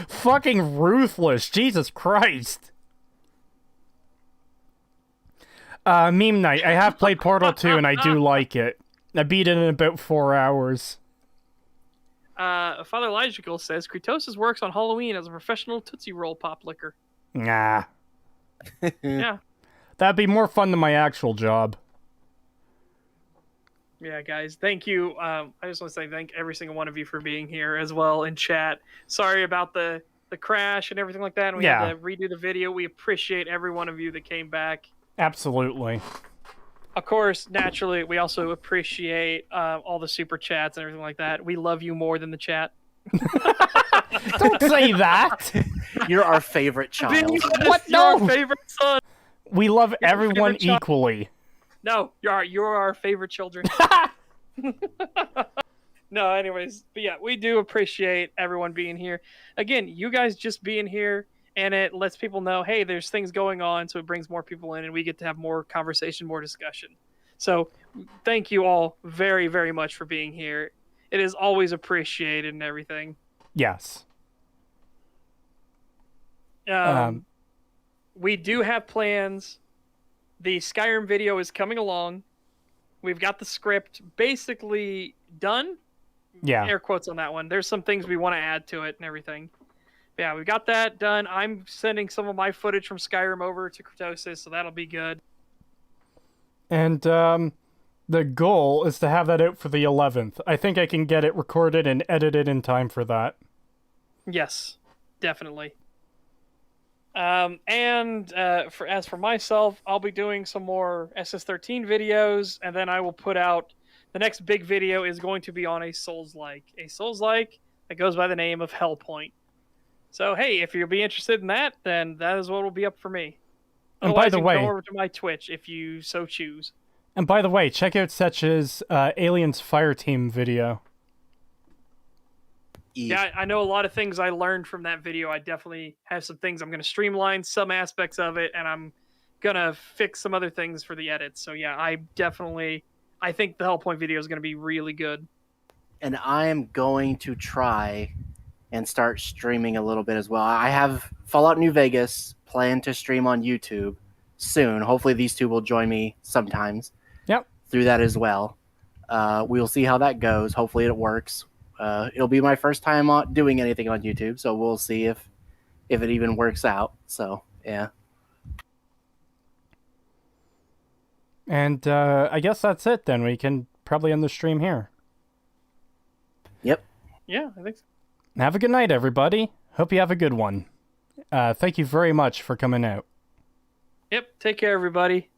Fucking ruthless. Jesus Christ. Meme night. I have played Portal 2 and I do like it. I beat it in about 4 hours. Father Logical says Creetosis works on Halloween as a professional Tootsie Roll pop licker. Nah. Yeah. That'd be more fun than my actual job. Yeah, guys, thank you. I just want to say thank every single one of you for being here as well in chat. Sorry about the crash and everything like that. And we had to redo the video. We appreciate every one of you that came back. Absolutely. Of course, naturally, we also appreciate all the super chats and everything like that. We love you more than the chat. Don't say that. You're our favorite child. What? No, favorite son. We love everyone equally. No, you're our favorite children. No, anyways, but yeah, we do appreciate everyone being here. Again, you guys just being here, and it lets people know, hey, there's things going on, so it brings more people in, and we get to have more conversation, more discussion. So thank you all very, very much for being here. It is always appreciated and everything. Yes. We do have plans. The Skyrim video is coming along. We've got the script basically done. Yeah. Air quotes on that one. There's some things we want to add to it and everything. But yeah, we've got that done. I'm sending some of my footage from Skyrim over to Creetosis, so that'll be good. And the goal is to have that out for the 11th. I think I can get it recorded and edited in time for that. Yes, definitely. As for myself, I'll be doing some more SS13 videos, and then I will put out the next big video is going to be on a Souls-like that goes by the name of Hellpoint. So hey, if you'll be interested in that, then that is what will be up for me. And by the way, go over to my Twitch if you so choose. And by the way, check out Setch's Aliens Fireteam video. Yeah, I know a lot of things I learned from that video. I definitely have some things I'm going to streamline some aspects of it, and I'm going to fix some other things for the edits. So yeah, I think the Hellpoint video is going to be really good. And I am going to try and start streaming a little bit as well. I have Fallout New Vegas planned to stream on YouTube soon. Hopefully these two will join me sometimes. Yep. Through that as well. We'll see how that goes. Hopefully it works. It'll be my first time doing anything on YouTube, so we'll see if it even works out. So, yeah. And I guess that's it then. We can probably end the stream here. Yep. Yeah, I think so. Have a good night, everybody. Hope you have a good one. Thank you very much for coming out. Yep, take care, everybody.